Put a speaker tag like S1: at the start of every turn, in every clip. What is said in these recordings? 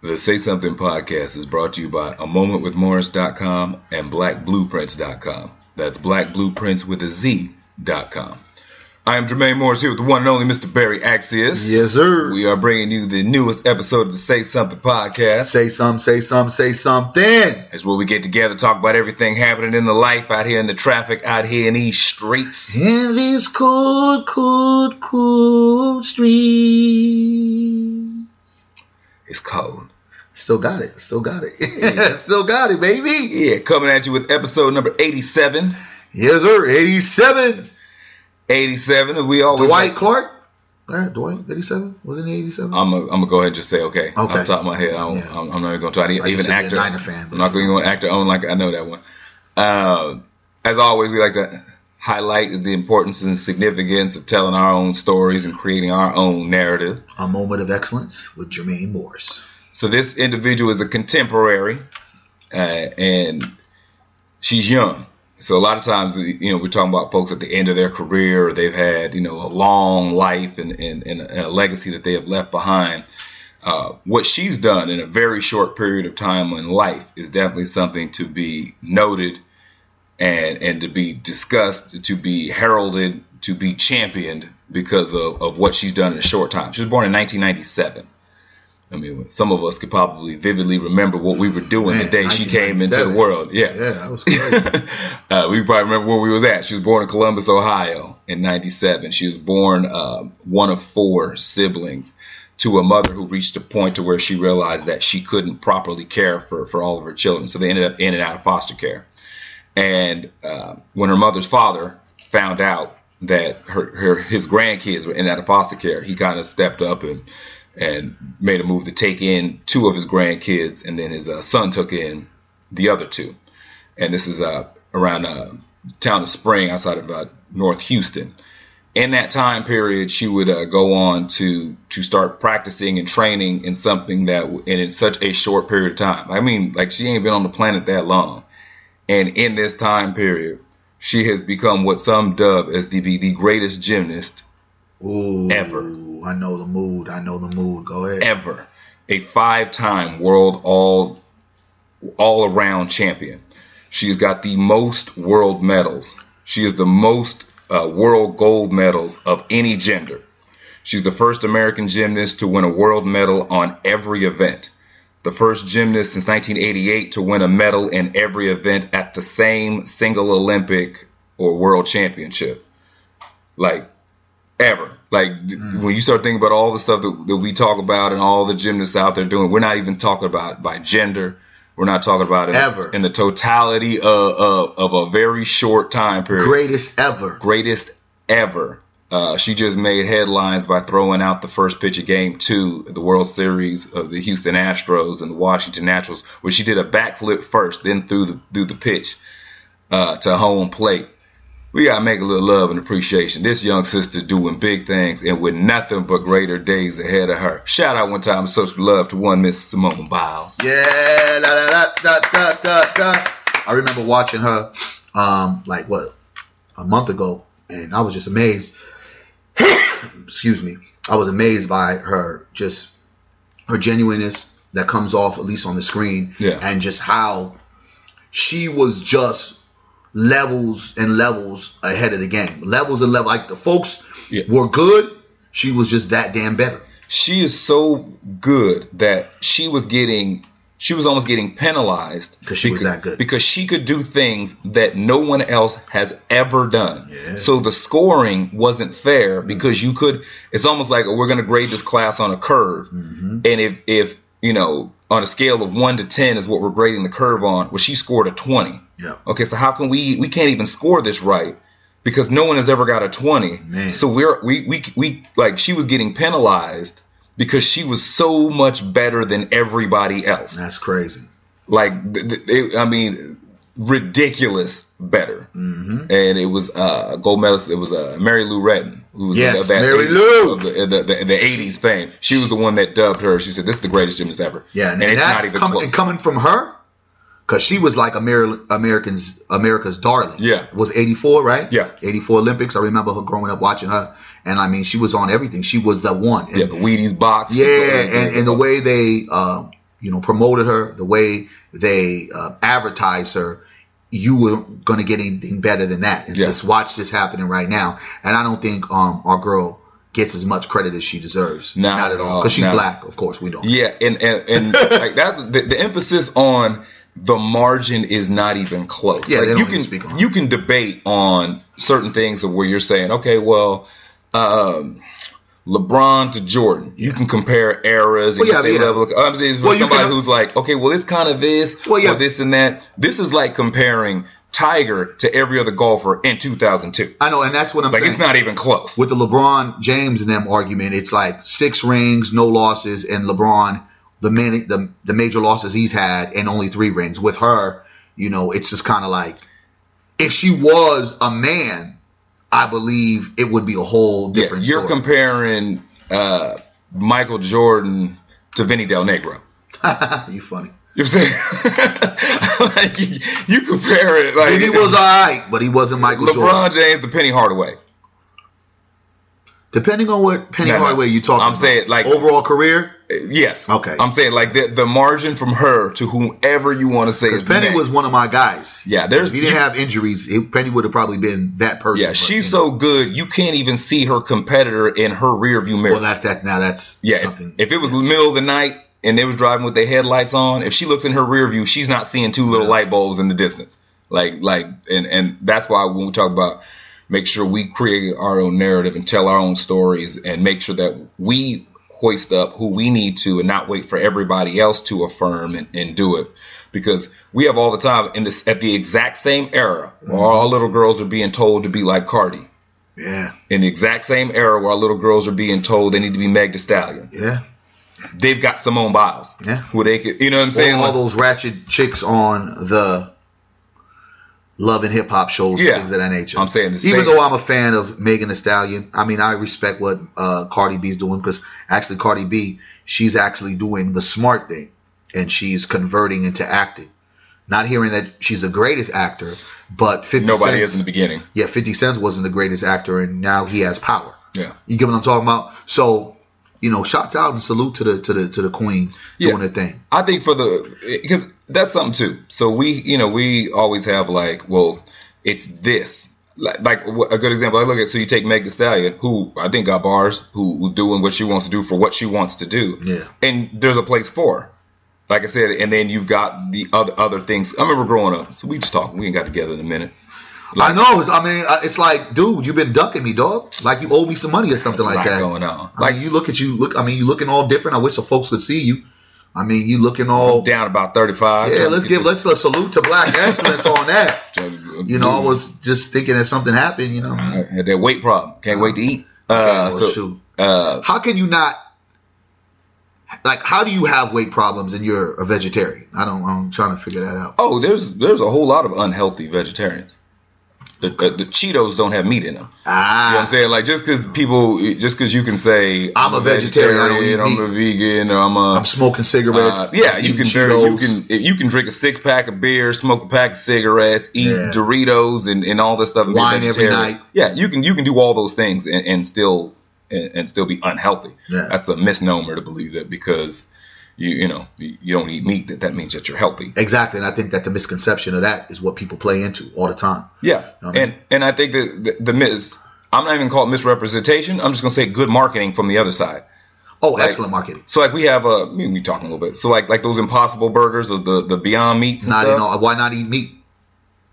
S1: The Say Something podcast is brought to you by amomentwithmorris.com and blackblueprints.com. That's blackblueprints with a Z.com. I am Jermaine Morris here with the one and only Mr. Barry Accius.
S2: Yes, sir.
S1: We are bringing you the newest episode of the Say Something podcast.
S2: Say something.
S1: It's where we get together, talk about everything happening in the life out here in the traffic, out here in these streets.
S2: In these cold streets.
S1: It's cold.
S2: Still got it.
S1: Yeah.
S2: Still got it, baby.
S1: Yeah, coming at you with episode number 87.
S2: Yes, sir. 87.
S1: 87. We always
S2: Dwight Clark. Right, Dwight, 87? Wasn't he 87?
S1: I'm gonna go ahead and just say okay. Off the top of my head, I'm not even gonna try to even actor.
S2: Niner fan,
S1: I'm not going to actor own like I know that one. As always, we like to highlight the importance and significance of telling our own stories and creating our own narrative.
S2: A moment of excellence with Jermaine Morris.
S1: So this individual is a contemporary, and she's young. So a lot of times, we're talking about folks at the end of their career, or they've had, a long life and a legacy that they have left behind. What she's done in a very short period of time in life is definitely something to be noted and to be discussed, to be heralded, to be championed because of what she's done in a short time. She was born in 1997. I mean, some of us could probably vividly remember what we were doing the day she came into the world. Yeah, that was crazy. We probably remember where we was at. She was born in Columbus, Ohio in 97. She was born one of 4 siblings to a mother who reached a point to where she realized that she couldn't properly care for all of her children. So they ended up in and out of foster care. And when her mother's father found out that his grandkids were in and out of foster care, he kind of stepped up and made a move to take in 2 of his grandkids, and then his son took in the other 2. And this is around town of Spring, outside of North Houston. In that time period, she would go on to start practicing and training in something that, and in such a short period of time. I mean, like, she ain't been on the planet that long. And in this time period, she has become what some dub as the greatest gymnast ever.
S2: I know the mood. Go ahead.
S1: Ever. A 5-time world all-around champion. She's got the most world medals. She is the most world gold medals of any gender. She's the first American gymnast to win a world medal on every event. The first gymnast since 1988 to win a medal in every event at the same single Olympic or world championship. Like, ever. Like, when you start thinking about all the stuff that we talk about and all the gymnasts out there doing, we're not even talking about by gender. We're not talking about it
S2: ever
S1: in the totality of a very short time period.
S2: Greatest ever. She just made headlines by throwing out the first pitch of Game 2 of the World Series of the Houston Astros and the Washington Nationals, where she did a backflip first, then threw the pitch to home plate. We got to make a little love and appreciation. This young sister doing big things and with nothing but greater days ahead of her. Shout out one time, social love to one Miss Simone Biles. Yeah, I remember watching her, a month ago, and I was just amazed. Excuse me. I was amazed by her genuineness that comes off, at least on the screen, and just how she was just levels and levels ahead of the game. Levels and levels. Like, the folks were good. She was just that damn better.
S1: She is so good that she was almost getting penalized
S2: because she was that good.
S1: Because she could do things that no one else has ever done.
S2: Yeah.
S1: So the scoring wasn't fair because you could. It's almost like, we're going to grade this class on a curve, and if on a scale of 1 to 10 is what we're grading the curve on. Well, she scored a 20.
S2: Yeah.
S1: Okay, so how can we can't even score this right because no one has ever got a 20.
S2: Man.
S1: So we like, she was getting penalized because she was so much better than everybody else.
S2: That's crazy.
S1: Like, ridiculous better. And it was gold medalist. It was Mary Lou Retton, who was
S2: Mary Lou
S1: of the 80s fame. She was the one that dubbed her. She said, "This is the greatest gymnast ever."
S2: Yeah, and
S1: it's
S2: that,
S1: not even close.
S2: And coming from her, because she was like America's darling.
S1: Yeah,
S2: it was 84, right?
S1: Yeah,
S2: 84 Olympics. I remember her growing up watching her, and I mean, she was on everything. She was the one. And,
S1: the Wheaties box.
S2: Yeah, and the way they
S3: promoted her, the way they advertised her, you weren't going to get anything better than that. And just watch this happening right now. And I don't think our girl gets as much credit as she deserves. Not at all. Because she's black, of course. We don't.
S2: Yeah, and like that's the emphasis on the margin is not even close.
S3: Yeah,
S2: like
S3: they don't even speak on it.
S2: You can debate on certain things of where you're saying, okay, well, LeBron to Jordan. You can compare eras and level. I'm saying somebody who's like, okay, well, it's kind of this or this and that. This is like comparing Tiger to every other golfer in 2002.
S3: I know, and that's what I'm saying.
S2: Like, it's not even close.
S3: With the LeBron James and them argument, it's like 6 rings, no losses, and LeBron, the major losses he's had, and only 3 rings. With her, it's just kind of like, if she was a man, I believe it would be a whole different story.
S2: You're comparing Michael Jordan to Vinny Del Negro.
S3: You funny.
S2: You know what I'm saying? Like, you compare it. Like,
S3: Vinny was all right, but he wasn't Michael Jordan.
S2: LeBron James to Penny Hardaway.
S3: Depending on what Penny Hardaway you're talking about.
S2: I'm saying, like,
S3: overall career?
S2: Yes.
S3: Okay.
S2: I'm saying, like, the margin from her to whomever you want to say is
S3: Penny was one of my guys.
S2: Yeah.
S3: If he didn't have injuries, Penny would have probably been that person.
S2: Yeah, she's so good, you can't even see her competitor in her rearview mirror.
S3: Well, that's something.
S2: If it was the middle of the night and they was driving with their headlights on, if she looks in her rear view, she's not seeing 2 little light bulbs in the distance. And that's why when we talk about make sure we create our own narrative and tell our own stories and make sure that we hoist up who we need to and not wait for everybody else to affirm and do it. Because we have all the time at the exact same era where all little girls are being told to be like Cardi.
S3: Yeah.
S2: In the exact same era where our little girls are being told they need to be Meg Thee Stallion.
S3: Yeah.
S2: They've got Simone Biles.
S3: Yeah.
S2: Who they could, you know what I'm saying?
S3: All those ratchet chicks on the Love and Hip Hop shows and things of that nature.
S2: I'm saying
S3: even though I'm a fan of Megan Thee Stallion, I mean, I respect what Cardi B is doing, because actually Cardi B, she's actually doing the smart thing and she's converting into acting. Not hearing that she's the greatest actor, but 50
S2: Nobody
S3: Cent
S2: is in the beginning.
S3: Yeah, 50 Cent wasn't the greatest actor, and now he has power.
S2: Yeah.
S3: You get what I'm talking about? So, shouts out and salute to the queen doing her thing.
S2: I think because that's something too. So we always have like, well, it's this. Like a good example I look at. So you take Meg Thee Stallion, who I think got bars, who's doing what she wants to do for what she wants to do.
S3: Yeah. And
S2: there's a place for her. Like I said, and then you've got the other things. I remember growing up. So we just talked. We ain't got together in a minute.
S3: I know. I mean, it's like, dude, you've been ducking me, dog. Like you owe me some money or something like that.
S2: Going on.
S3: Like you you looking all different. I wish the folks could see you. I mean, you looking all
S2: down about 35.
S3: Yeah, let's a salute to black excellence on that. I was just thinking that something happened.
S2: I had that weight problem. Can't wait to eat.
S3: Shoot. How can you not? Like, how do you have weight problems and you're a vegetarian? I'm trying to figure that out.
S2: Oh, there's a whole lot of unhealthy vegetarians. The Cheetos don't have meat in them. You know what I'm saying? Like, just because you can say
S3: I'm a vegetarian, I don't eat
S2: I'm
S3: meat.
S2: A vegan, or I'm smoking
S3: cigarettes.
S2: You can drink a 6-pack of beer, smoke a pack of cigarettes, eat Doritos and all this stuff. And
S3: wine every night.
S2: Yeah, you can do all those things and still be unhealthy.
S3: Yeah.
S2: That's a misnomer to believe that because you don't eat meat that means that you're healthy.
S3: Exactly, and I think that the misconception of that is what people play into all the time.
S2: Yeah, and I think that I'm not even call it misrepresentation. I'm just gonna say good marketing from the other side.
S3: Oh, excellent marketing.
S2: So like we have we talking a little bit. So like those Impossible Burgers or the Beyond Meats.
S3: Why not eat meat?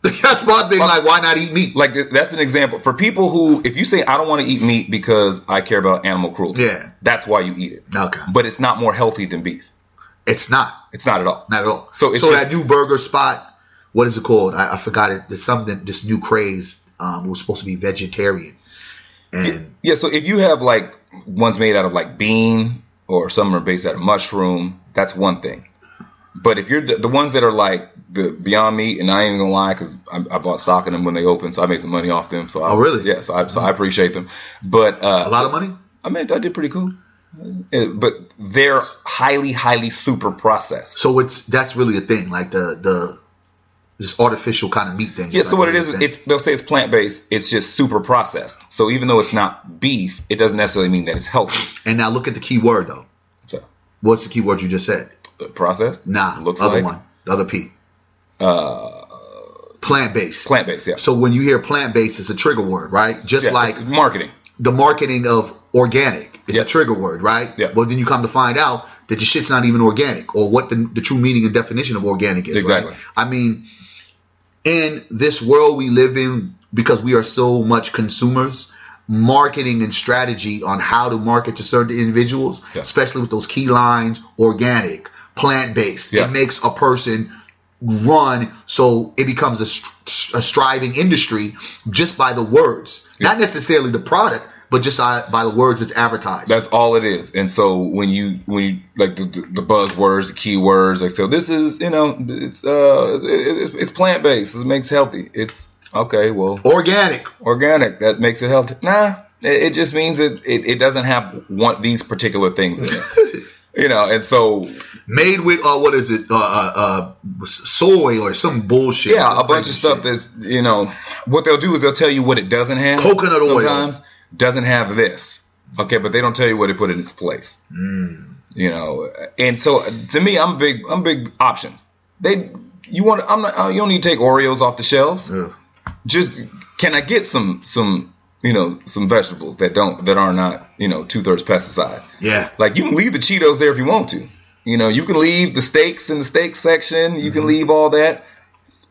S3: That's my thing. Like, why not eat meat?
S2: Like, that's an example for people who, if you say I don't want to eat meat because I care about animal cruelty, that's why you eat it.
S3: Okay,
S2: but it's not more healthy than beef.
S3: It's not.
S2: It's not at all.
S3: Not at all.
S2: So
S3: that new burger spot, what is it called? I forgot it. There's something, this new craze. It was supposed to be vegetarian. And
S2: so if you have like ones made out of like bean or some are based out of mushroom, that's one thing. But if you're the ones that are like the Beyond Meat, and I ain't even gonna lie, because I bought stock in them when they opened, so I made some money off them. So
S3: really?
S2: Yeah. So I appreciate them. But
S3: a lot of money.
S2: I mean, I did pretty cool. But they're highly, highly super processed.
S3: So that's really a thing, like this artificial kind of meat thing.
S2: Yeah. So what it is, they'll say it's plant based. It's just super processed. So even though it's not beef, it doesn't necessarily mean that it's healthy.
S3: And now look at the key word though.
S2: So
S3: what's the key word you just said?
S2: Processed?
S3: Nah,
S2: Looks
S3: other
S2: like?
S3: one, the other P. Plant-based.
S2: Plant-based, yeah.
S3: So when you hear plant-based, it's a trigger word, right? Just like
S2: it's marketing.
S3: the marketing of organic is a trigger word, right?
S2: Yeah.
S3: But then you come to find out that your shit's not even organic, or what the true meaning and definition of organic is.
S2: Exactly.
S3: Right? I mean, in this world we live in, because we are so much consumers, marketing and strategy on how to market to certain individuals, especially with those key lines, organic, plant-based, it makes a person run, so it becomes a striving industry just by the words, not necessarily the product, but just by the words it's advertised.
S2: That's all it is. And so when you like the buzzwords, the keywords, like, so this is, it's plant-based, it makes healthy. It's okay, well, organic, that makes it healthy. Nah, it just means that it doesn't have these particular things in it. And so
S3: made with what is it? Soy or some bullshit.
S2: Yeah, a bunch of stuff that's what they'll do is they'll tell you what it doesn't have.
S3: Coconut oil
S2: sometimes doesn't have this. Okay, but they don't tell you what they put in its place. And so to me, I'm big options. You don't need to take Oreos off the shelves.
S3: Ugh.
S2: Just can I get some vegetables that are not 2/3 pesticide.
S3: Yeah.
S2: Like you can leave the Cheetos there if you want to. You can leave the steaks in the steak section. You can leave all that,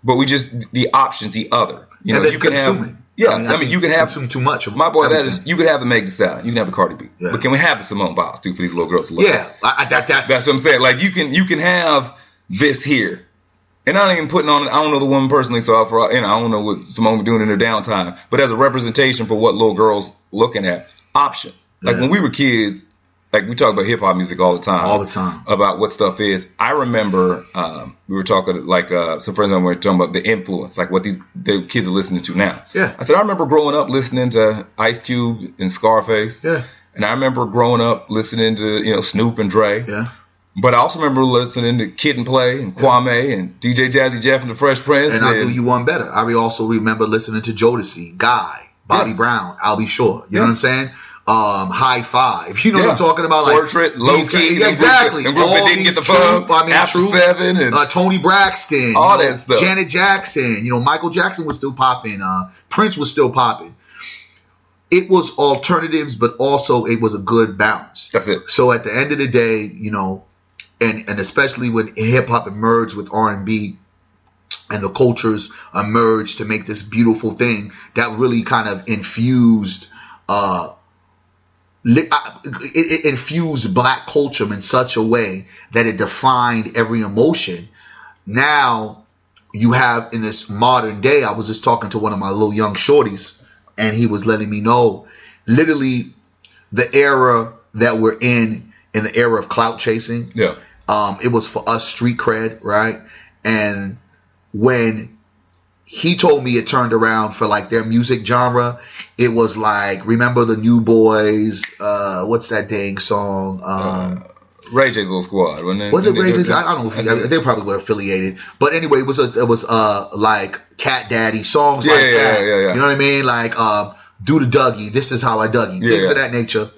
S2: but the options, the other.
S3: And then you can consume it.
S2: Yeah, I mean you can have
S3: consume too much.
S2: My boy, you could have the Meg Thee Stallion, you can have the Cardi B, but can we have the Simone Biles too for these little girls to look at?
S3: That's
S2: what I'm saying. Like you can have this here. And I ain't even putting on, I don't know the woman personally, so I don't know what Simone was doing in her downtime, but as a representation for what little girls looking at, options. Like when we were kids, like we talk about hip hop music all the time. About what stuff is. I remember we were talking, like some friends of mine were talking about the influence, like what the kids are listening to now.
S3: Yeah.
S2: I said, I remember growing up listening to Ice Cube and Scarface.
S3: Yeah.
S2: And I remember growing up listening to, Snoop and Dre.
S3: Yeah.
S2: But I also remember listening to Kid and Play and Kwame and DJ Jazzy Jeff and the Fresh Prince.
S3: And I'll do you one better. I also remember listening to Jodeci, Guy, Bobby Brown, I'll Be Sure. You know what I'm saying? High Five. You know what I'm talking about? Like
S2: Portrait, Low Key.
S3: Exactly.
S2: And group that didn't get the bug. After
S3: Troop,
S2: 7. And
S3: Tony Braxton.
S2: All that stuff.
S3: Janet Jackson. Michael Jackson was still popping. Prince was still popping. It was alternatives, but also it was a good balance.
S2: That's it.
S3: So at the end of the day, and especially when hip hop emerged with R&B and the cultures emerged to make this beautiful thing that really kind of infused it infused black culture in such a way that it defined every emotion. Now you have, in this modern day, I was just talking to one of my little young shorties, and he was letting me know literally the era that we're in the era of clout chasing.
S2: Yeah.
S3: It was for us street cred, right? And when he told me it turned around for like their music genre, it was like, remember the New Boys? What's that dang song?
S2: Ray J's little squad, wasn't it?
S3: Was it Ray J's? I don't know. They probably were affiliated, but anyway, it was like Cat Daddy songs like that.
S2: Yeah.
S3: You know what I mean? Like Do the Dougie, This Is How I Dougie, things of that nature.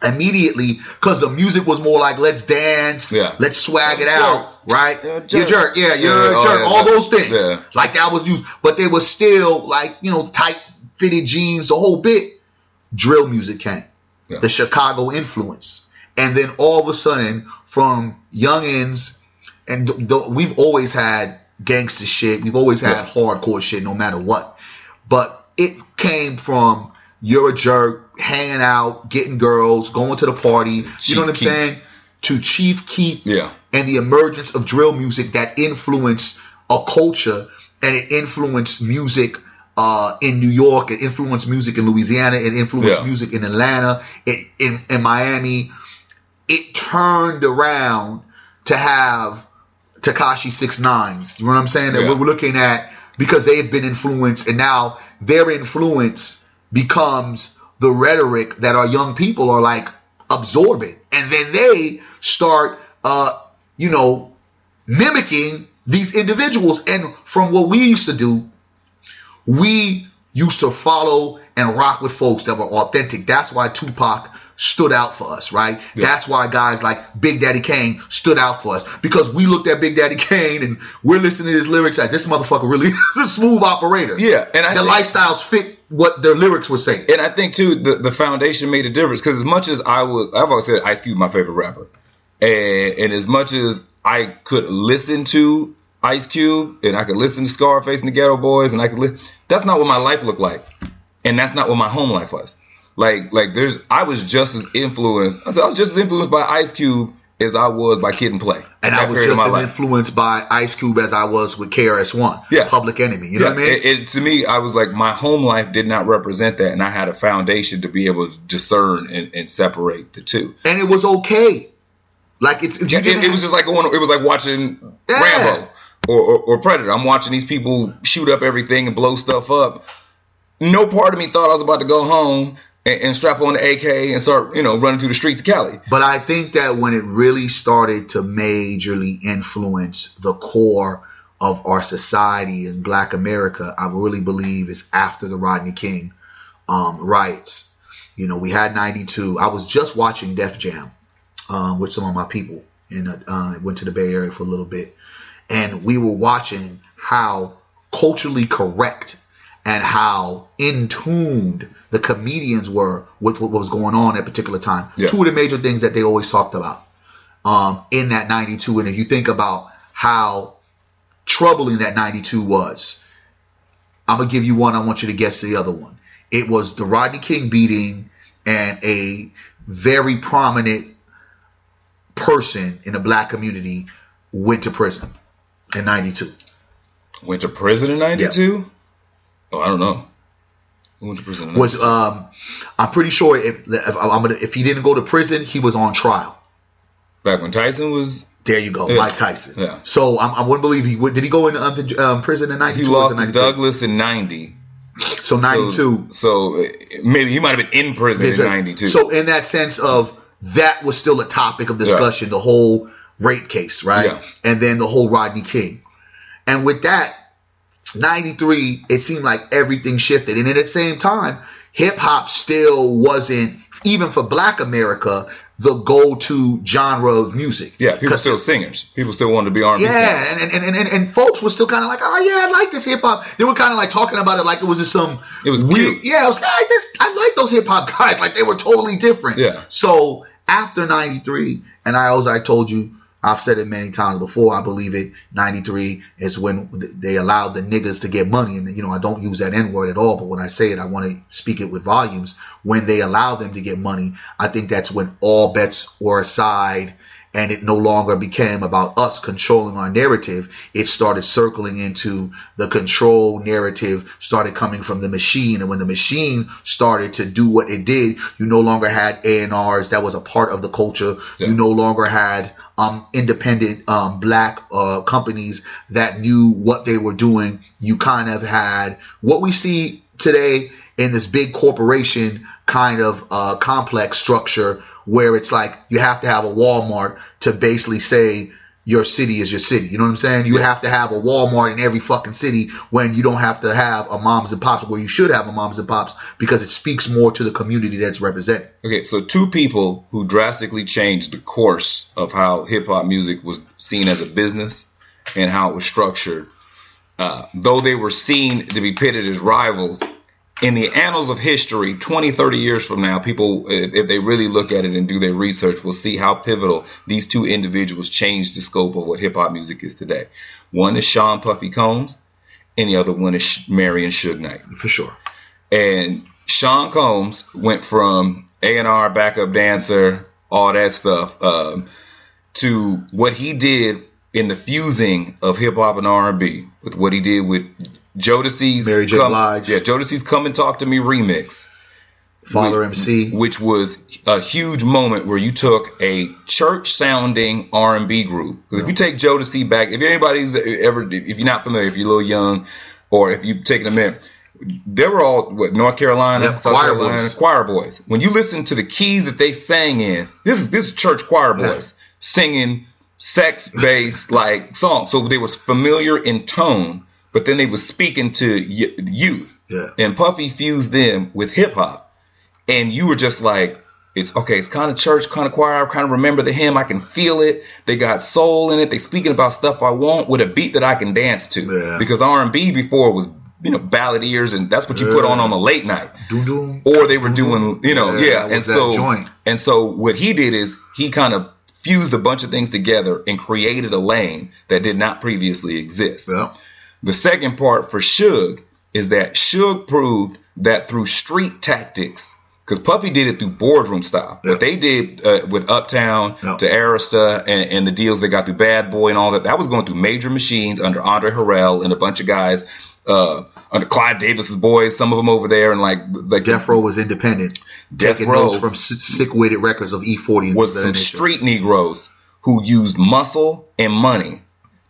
S3: Immediately, because the music was more like let's dance, let's swag it out, right? You're a jerk, you're a jerk, all those things. Yeah. Like that was used, but they were still like, tight fitted jeans, the whole bit. Drill music came, the Chicago influence, and then all of a sudden, from youngins, and we've always had gangster shit, we've always had hardcore shit, no matter what, but it came from you're a jerk, hanging out, getting girls, going to the party, you know what I'm saying? To Chief Keef and the emergence of drill music that influenced a culture, and it influenced music in New York, it influenced music in Louisiana, it influenced music in Atlanta, in Miami. It turned around to have Tekashi 6ix9ine. You know what I'm saying? That we're looking at, because they have been influenced, and now their influence becomes the rhetoric that our young people are like absorbing, and then they start mimicking these individuals. And from what we used to do, we used to follow and rock with folks that were authentic. That's why Tupac stood out for us, right?
S2: Yeah.
S3: That's why guys like Big Daddy Kane stood out for us, because we looked at Big Daddy Kane and we're listening to his lyrics like, this motherfucker really is a smooth operator.
S2: Yeah, and
S3: the lifestyles fit what their lyrics were saying.
S2: And I think too the foundation made a difference, because as much as I've always said Ice Cube my favorite rapper, and as much as I could listen to Ice Cube and I could listen to Scarface and the Ghetto Boys and that's not what my life looked like, and that's not what my home life was. I was just as influenced. I was just as influenced by Ice Cube as I was by Kid and Play.
S3: And I was just as influenced by Ice Cube as I was with KRS-One, Public Enemy. You know what I mean?
S2: To me, I was like, my home life did not represent that, and I had a foundation to be able to discern and separate the two.
S3: And it was okay. Like it
S2: was just like it was like watching Rambo or Predator. I'm watching these people shoot up everything and blow stuff up. No part of me thought I was about to go home and strap on the AK and start, running through the streets of Cali.
S3: But I think that when it really started to majorly influence the core of our society in Black America, I really believe is after the Rodney King riots. We had 92. I was just watching Def Jam with some of my people, and went to the Bay Area for a little bit. And we were watching how culturally correct and how in tuned the comedians were with what was going on at a particular time. Yeah. Two of the major things that they always talked about in that 92. And if you think about how troubling that 92 was, I'm going to give you one. I want you to guess the other one. It was the Rodney King beating, and a very prominent person in the Black community went to prison in 92.
S2: Went to prison in 92? Yeah. Oh, I don't know. Who went to prison in 92?
S3: I'm pretty sure if he didn't go to prison, he was on trial.
S2: Back when Tyson was...
S3: There you go, Mike Tyson. Yeah. So I wouldn't believe he would. Did he go into prison in 92?
S2: He lost to Douglas in 90.
S3: So 92.
S2: So maybe he might have been in prison in 92.
S3: So in that sense of, that was still a topic of discussion, the whole rape case, right? Yeah. And then the whole Rodney King. And with that, 93, it seemed like everything shifted. And at the same time, hip hop still wasn't, even for Black America, the go-to genre of music.
S2: Yeah, people still singers. People still wanted to be R&B
S3: singers. And folks were still kind of like, oh yeah, I like this hip hop. They were kind of like talking about it like it was just some.
S2: It was weird.
S3: Yeah, it was I like those hip hop guys. Like they were totally different.
S2: Yeah.
S3: So after 93, and I told you, I've said it many times before, I believe it, 93 is when they allowed the niggas to get money. And, I don't use that N-word at all, but when I say it, I want to speak it with volumes. When they allowed them to get money, I think that's when all bets were aside, and it no longer became about us controlling our narrative. It started circling into the control narrative started coming from the machine. And when the machine started to do what it did, you no longer had A&Rs that was a part of the culture. Yeah. You no longer had independent Black companies that knew what they were doing. You kind of had what we see today in this big corporation kind of complex structure, where it's like you have to have a Walmart to basically say your city is your city. You know what I'm saying? You have to have a Walmart in every fucking city, when you don't have to have a moms and pops, where you should have a moms and pops, because it speaks more to the community that's represented.
S2: Okay, so two people who drastically changed the course of how hip-hop music was seen as a business and how it was structured, though they were seen to be pitted as rivals, in the annals of history, 20, 30 years from now, people, if they really look at it and do their research, will see how pivotal these two individuals changed the scope of what hip-hop music is today. One is Sean Puffy Combs, and the other one is Marion Suge Knight.
S3: For sure.
S2: And Sean Combs went from A&R, backup dancer, all that stuff, to what he did in the fusing of hip-hop and R&B, with what he did with Jodeci's
S3: Mary J. Blige.
S2: Yeah, Jodeci's Come and Talk to Me remix.
S3: Father MC.
S2: Which was a huge moment where you took a church-sounding R&B group. Because if you take Jodeci back, if anybody's ever, if you're not familiar, if you're a little young, or if you've taken a minute, they were all, North Carolina, South Carolina, choir boys. When you listen to the keys that they sang in, this is church choir boys singing sex-based like songs. So they was familiar in tone, but then they was speaking to youth.
S3: Yeah.
S2: And Puffy fused them with hip hop. And you were just like, It's kind of church, kind of choir. I kind of remember the hymn. I can feel it. They got soul in it. They speaking about stuff I want with a beat that I can dance to.
S3: Yeah.
S2: Because R&B before was, ballad ears, and that's what you put on a late night.
S3: Doo-doo.
S2: Or they were doing,
S3: joint.
S2: And so what he did is he kind of fused a bunch of things together and created a lane that did not previously exist.
S3: Yeah.
S2: The second part for Suge is that Suge proved that through street tactics, because Puffy did it through boardroom style. What they did with Uptown to Arista and the deals they got through Bad Boy and all that was going through major machines under Andre Harrell and a bunch of guys under Clive Davis's boys, some of them over there, and like
S3: Death Row was independent.
S2: Death
S3: taking
S2: Row
S3: notes from sick-witted records of E40
S2: was some street Negroes who used muscle and money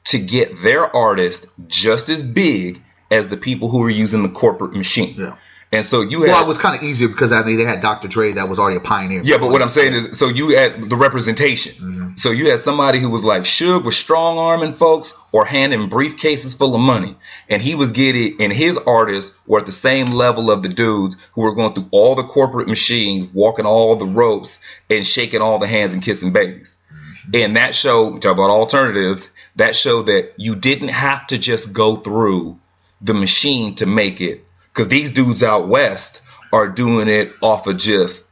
S2: to get their artist just as big as the people who were using the corporate machine.
S3: Yeah.
S2: And so you had...
S3: Well, it was kind of easier because they had Dr. Dre that was already a pioneer.
S2: Yeah, but what I'm saying is, so you had the representation. Mm-hmm. So you had somebody who was like Suge was strong-arming folks or handing briefcases full of money. And he was getting... And his artists were at the same level of the dudes who were going through all the corporate machines, walking all the ropes, and shaking all the hands and kissing babies. Mm-hmm. And that show, we talk about alternatives, that showed that you didn't have to just go through the machine to make it. Because these dudes out west are doing it off of just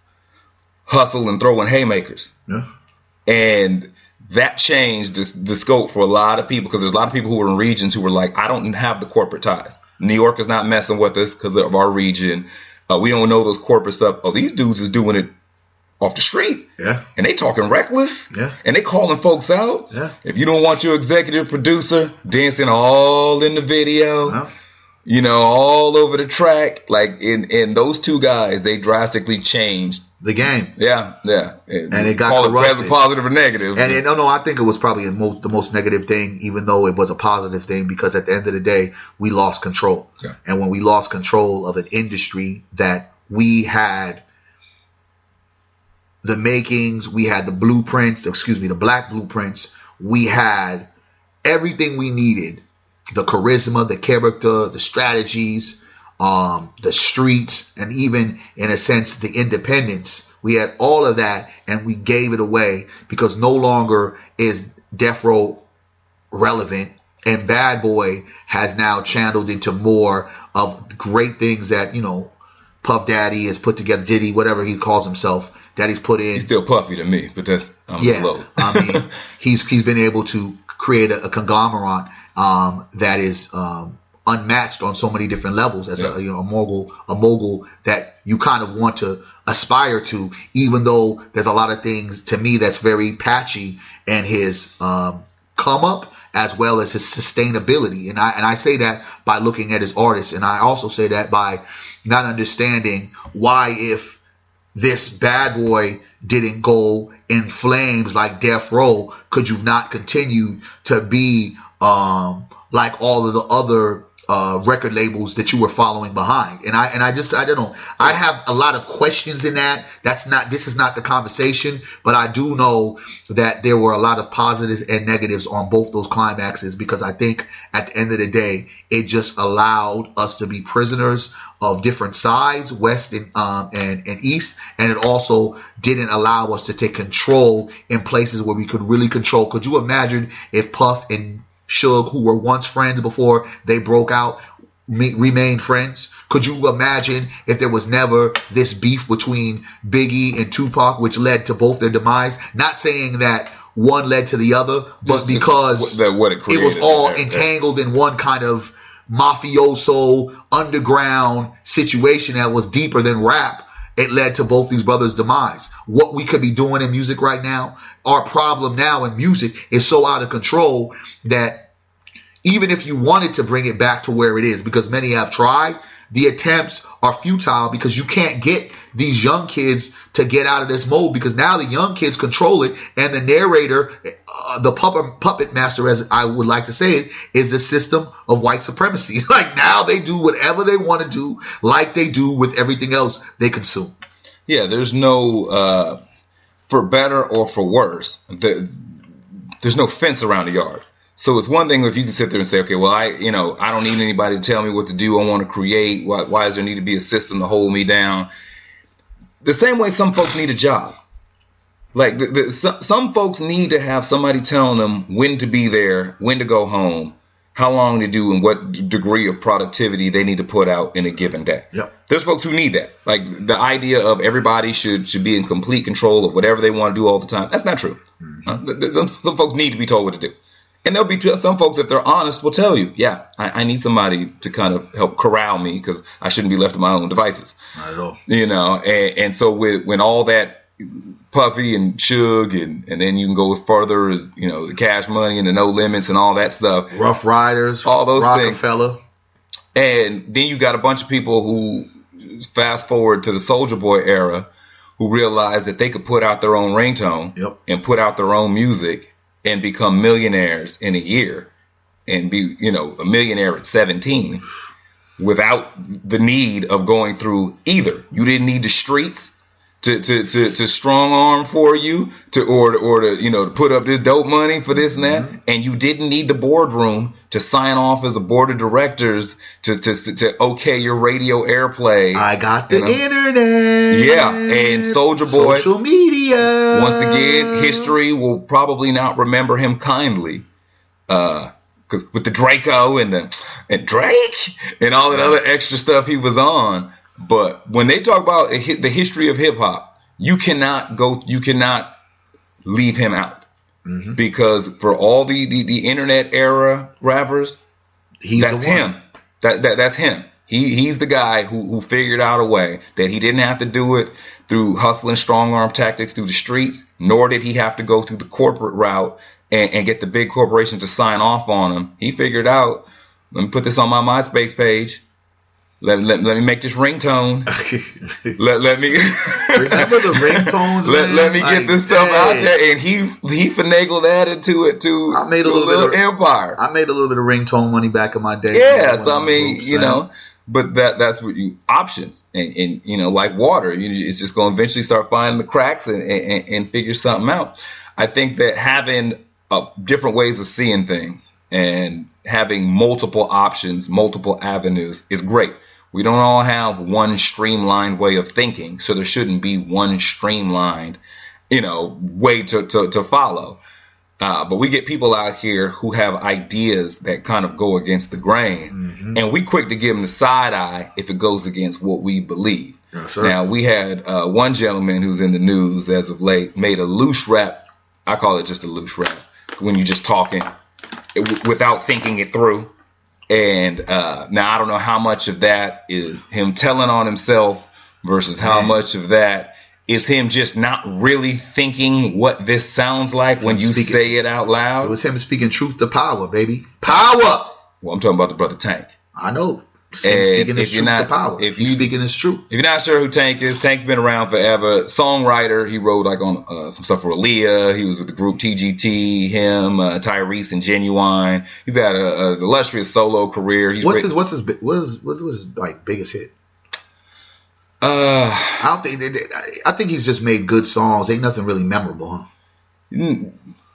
S2: hustle and throwing haymakers.
S3: Yeah.
S2: And that changed the scope for a lot of people, because there's a lot of people who were in regions who were like, I don't have the corporate ties. New York is not messing with us because of our region. We don't know those corporate stuff. Oh, these dudes is doing it off the street.
S3: Yeah.
S2: And they talking reckless.
S3: Yeah.
S2: And they calling folks out.
S3: Yeah.
S2: If you don't want your executive producer dancing all in the video.
S3: Yeah.
S2: All over the track, like in those two guys, they drastically changed
S3: the game.
S2: Yeah.
S3: And it got
S2: call
S3: corrupted.
S2: it positive or negative.
S3: And no, I think it was probably the most negative thing, even though it was a positive thing, because at the end of the day, we lost control.
S2: Yeah.
S3: And when we lost control of an industry that we had the makings, we had the blueprints, the black blueprints, we had everything we needed. The charisma, the character, the strategies, the streets, and even, in a sense, the independence. We had all of that, and we gave it away because no longer is Death Row relevant, and Bad Boy has now channeled into more of great things that, Puff Daddy has put together, Diddy, whatever he calls himself, that he's put in.
S2: He's still Puffy to me, but that's low.
S3: I mean, he's been able to create a conglomerate that is unmatched on so many different levels as a mogul that you kind of want to aspire to, even though there's a lot of things to me that's very patchy in his come up as well as his sustainability. And I say that by looking at his artists, and I also say that by not understanding why, if this Bad Boy didn't go in flames like Death Row, could you not continue to be like all of the other record labels that you were following behind? And I don't know. I have a lot of questions in that. This is not the conversation, but I do know that there were a lot of positives and negatives on both those climaxes, because I think at the end of the day, it just allowed us to be prisoners of different sides, West and East, and it also didn't allow us to take control in places where we could really control. Could you imagine if Puff and Suge, who were once friends before they broke out, remained friends? Could you imagine if there was never this beef between Biggie and Tupac, which led to both their demise? Not saying that one led to the other, but because it was all entangled in one kind of mafioso underground situation that was deeper than rap. It led to both these brothers' demise. What we could be doing in music right now, our problem now in music is so out of control that even if you wanted to bring it back to where it is, because many have tried, the attempts are futile, because you can't get these young kids to get out of this mode, because now the young kids control it, and the narrator, the puppet master, as I would like to say it, is the system of white supremacy. Like, now they do whatever they want to do, like they do with everything else they consume.
S2: Yeah, there's no, for better or for worse, there's no fence around the yard. So it's one thing if you can sit there and say, okay, well, I don't need anybody to tell me what to do. I want to create. Why does there need to be a system to hold me down? the same way some folks need a job. Like some folks need to have somebody telling them when to be there, when to go home, how long to do, and what degree of productivity they need to put out in a given day.
S3: Yep.
S2: There's folks who need that. Like the idea of everybody should be in complete control of whatever they want to do all the time. That's not true. Some folks need to be told what to do. And there'll be some folks, if they're honest, will tell you, yeah, I need somebody to kind of help corral me because I shouldn't be left to my own devices.
S3: Not at all.
S2: You know, and so when all that Puffy and Suge and then you can go further as, you know, the Cash Money and the No Limits and all that stuff.
S3: Rough Riders,
S2: all those
S3: Rockefeller.
S2: Things. And then you got a bunch of people who fast forward to the Soulja Boy era who realized that they could put out their own ringtone and put out their own music and become millionaires in a year and be, you know, a millionaire at 17 without the need of going through either. You didn't need the streets to strong arm for you or to you know, to put up this dope money for this and that, and you didn't need the boardroom to sign off as a board of directors to okay your radio airplay.
S3: I got the internet.
S2: Yeah, and Soulja Boy,
S3: social media.
S2: Once again, history will probably not remember him kindly, because with the Draco and Drake and all that other extra stuff he was on. But when they talk about the history of hip hop, you cannot leave him out, because for all the internet era rappers, that's him. That's him. He's the guy who figured out a way that he didn't have to do it through hustling strong arm tactics through the streets, nor did he have to go through the corporate route and get the big corporations to sign off on him. He figured out, let me put this on my MySpace page. Let me make this ringtone. let me
S3: remember the ringtones.
S2: Let me get this stuff out there, and he finagled that into it too. I made a little bit of empire.
S3: I made a little bit of ringtone money back in my day.
S2: Yeah, so I mean, you know, but that's what you options, and you know, like water, it's just going to eventually start finding the cracks and figure something out. I think that having different ways of seeing things and having multiple options, multiple avenues is great. We don't all have one streamlined way of thinking, so there shouldn't be one streamlined, you know, way to follow. But we get people out here who have ideas that kind of go against the grain, and we quick to give them the side eye if it goes against what we believe.
S3: Yes, sir.
S2: Now, we had one gentleman who's in the news as of late made a loose rap. I call it just a loose rap, when you're just talking without thinking it through. And now I don't know how much of that is him telling on himself versus how much of that is him just not really thinking what this sounds like when you say it out loud.
S3: It was him speaking truth to power, baby. Power!
S2: Well, I'm talking about the brother Tank.
S3: I know. Speaking his truth to power. He's speaking his truth. If
S2: you're not sure who Tank is, Tank's been around forever. Songwriter. He wrote like on some stuff for Aaliyah. He was with the group TGT, him, Tyrese, and Genuine. He's had an illustrious solo career.
S3: What's his like biggest hit? I think he's just made good songs. Ain't nothing really memorable, huh?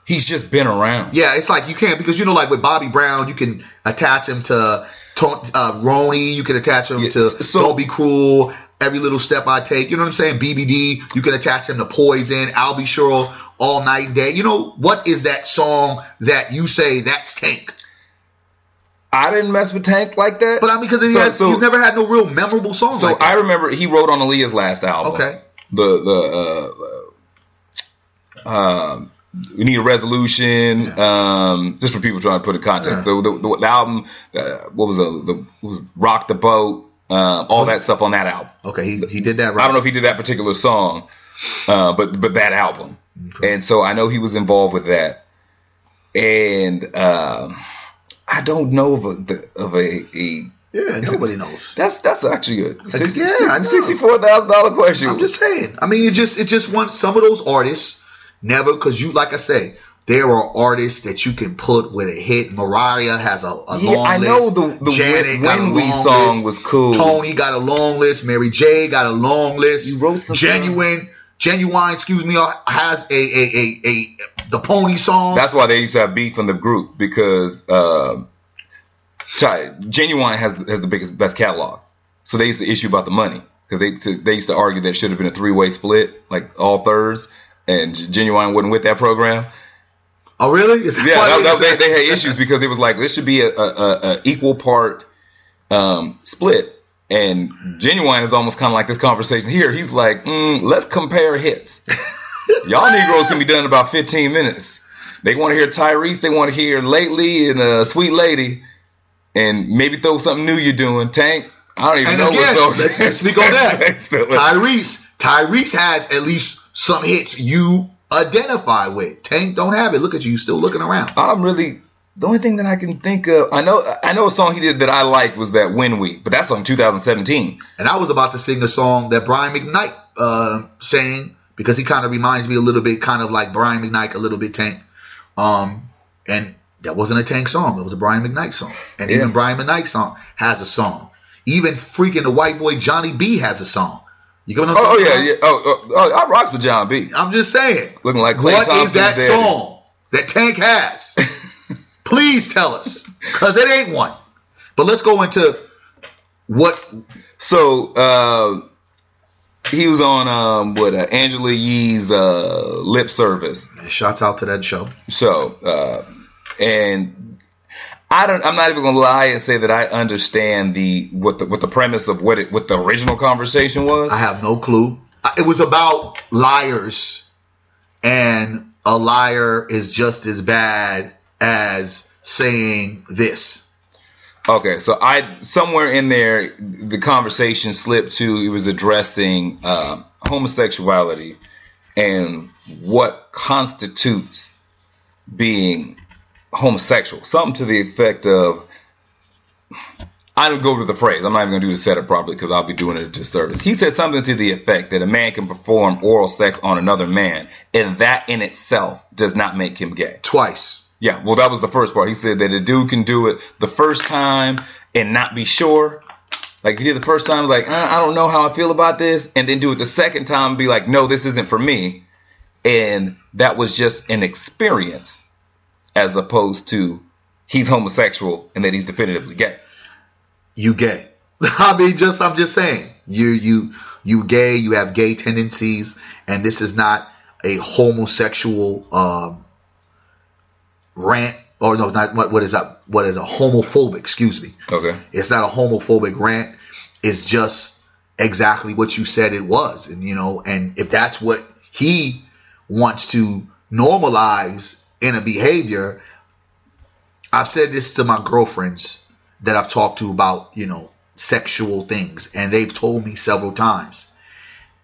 S2: He's just been around.
S3: Yeah, it's like you can't, because you know, like with Bobby Brown, you can attach him to Roni, you can attach him to Don't Be Cruel, Every Little Step I Take, you know what I'm saying? BBD, you can attach him to Poison, I'll Be Sure, All Night and Day. You know, what is that song that you say that's Tank?
S2: I didn't mess with Tank like that.
S3: But I mean, because he's never had no real memorable song like that.
S2: I remember he wrote on Aaliyah's last album.
S3: Okay.
S2: We Need a Resolution. Just for people trying to put in context. Yeah. The album, what was Rock the Boat, all that stuff on that album.
S3: Okay, he did that right.
S2: I don't know if he did that particular song, but that album. Okay. And so I know he was involved with that. And I don't know of a
S3: yeah, nobody knows.
S2: That's actually a
S3: $64,000
S2: question.
S3: I'm just saying. I mean, it just want some of those artists. Never, because you, like I say, there are artists that you can put with a hit. Mariah has a long list.
S2: I know the
S3: Janet
S2: When We song
S3: list.
S2: Was cool.
S3: Tony got a long list. Mary J got a long list.
S2: You wrote some
S3: Genuine, has the Pony song.
S2: That's why they used to have beef in the group, because Genuine has the best catalog. So they used to issue about the money. because they used to argue that it should have been a 3-way split, like all thirds, and Genuine wasn't with that program.
S3: Oh, really?
S2: They had issues because it was like this should be a equal part split. And Genuine is almost kind of like this conversation here. He's like, let's compare hits. Y'all Negroes can be done in about 15 minutes. They want to hear Tyrese. They want to hear Lately and Sweet Lady. And maybe throw something new you're doing. Tank, I don't even know what's going on.
S3: Let's speak on that. Tyrese has at least some hits you identify with. Tank don't have it. Look at you, still looking around.
S2: The only thing that I can think of, I know a song he did that I liked was that When We, but that's on 2017.
S3: And I was about to sing a song that Brian McKnight sang, because he kind of reminds me a little bit, kind of like Brian McKnight, a little bit, Tank. And that wasn't a Tank song. That was a Brian McKnight song. And even Brian McKnight song has a song. Even freaking the white boy Johnny B has a song. You going to know?
S2: I rocks with John B.
S3: I'm just saying.
S2: Looking like Klay
S3: What
S2: Thompson's
S3: is that
S2: daddy.
S3: song that Tank has? Please tell us, because it ain't one. But let's go into what.
S2: So he was on Angela Yee's Lip Service.
S3: Shouts out to that show.
S2: So and I'm not even gonna lie and say that I understand what the premise of what the original conversation was.
S3: I have no clue. It was about liars, and a liar is just as bad as saying this.
S2: Okay, so somewhere in there the conversation slipped to it was addressing homosexuality and what constitutes being homosexual. Something to the effect of, I don't go to the phrase. I'm not even going to do the setup properly because I'll be doing it a disservice. He said something to the effect that a man can perform oral sex on another man, and that in itself does not make him gay.
S3: Twice.
S2: Yeah, well, that was the first part. He said that a dude can do it the first time and not be sure. Like, he did the first time, like, I don't know how I feel about this, and then do it the second time and be like, no, this isn't for me. And that was just an experience as opposed to he's homosexual and that he's definitively gay.
S3: You gay. I'm just saying. You gay, you have gay tendencies, and this is not a homosexual rant, or no, not what is a homophobic, excuse me.
S2: Okay.
S3: It's not a homophobic rant. It's just exactly what you said it was. And and if that's what he wants to normalize in a behavior, I've said this to my girlfriends that I've talked to about, sexual things, and they've told me several times,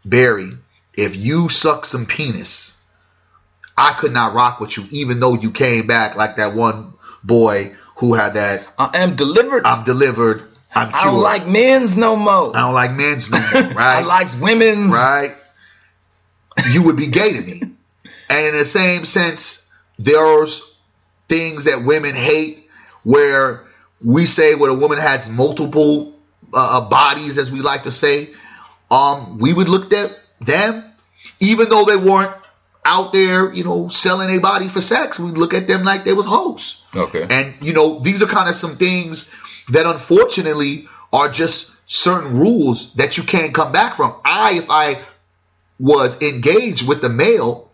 S3: Barry, if you suck some penis, I could not rock with you, even though you came back like that one boy who had that.
S2: I am delivered.
S3: I'm delivered. I'm cured.
S2: I don't like men's no more.
S3: I don't like men's no more, right?
S2: I likes women's.
S3: Right? You would be gay to me. And in the same sense, there's things that women hate where we say when a woman has multiple bodies, as we like to say, we would look at them, even though they weren't out there, selling a body for sex, we look at them like they was hoes.
S2: Okay.
S3: And, these are kind of some things that unfortunately are just certain rules that you can't come back from. If I was engaged with a male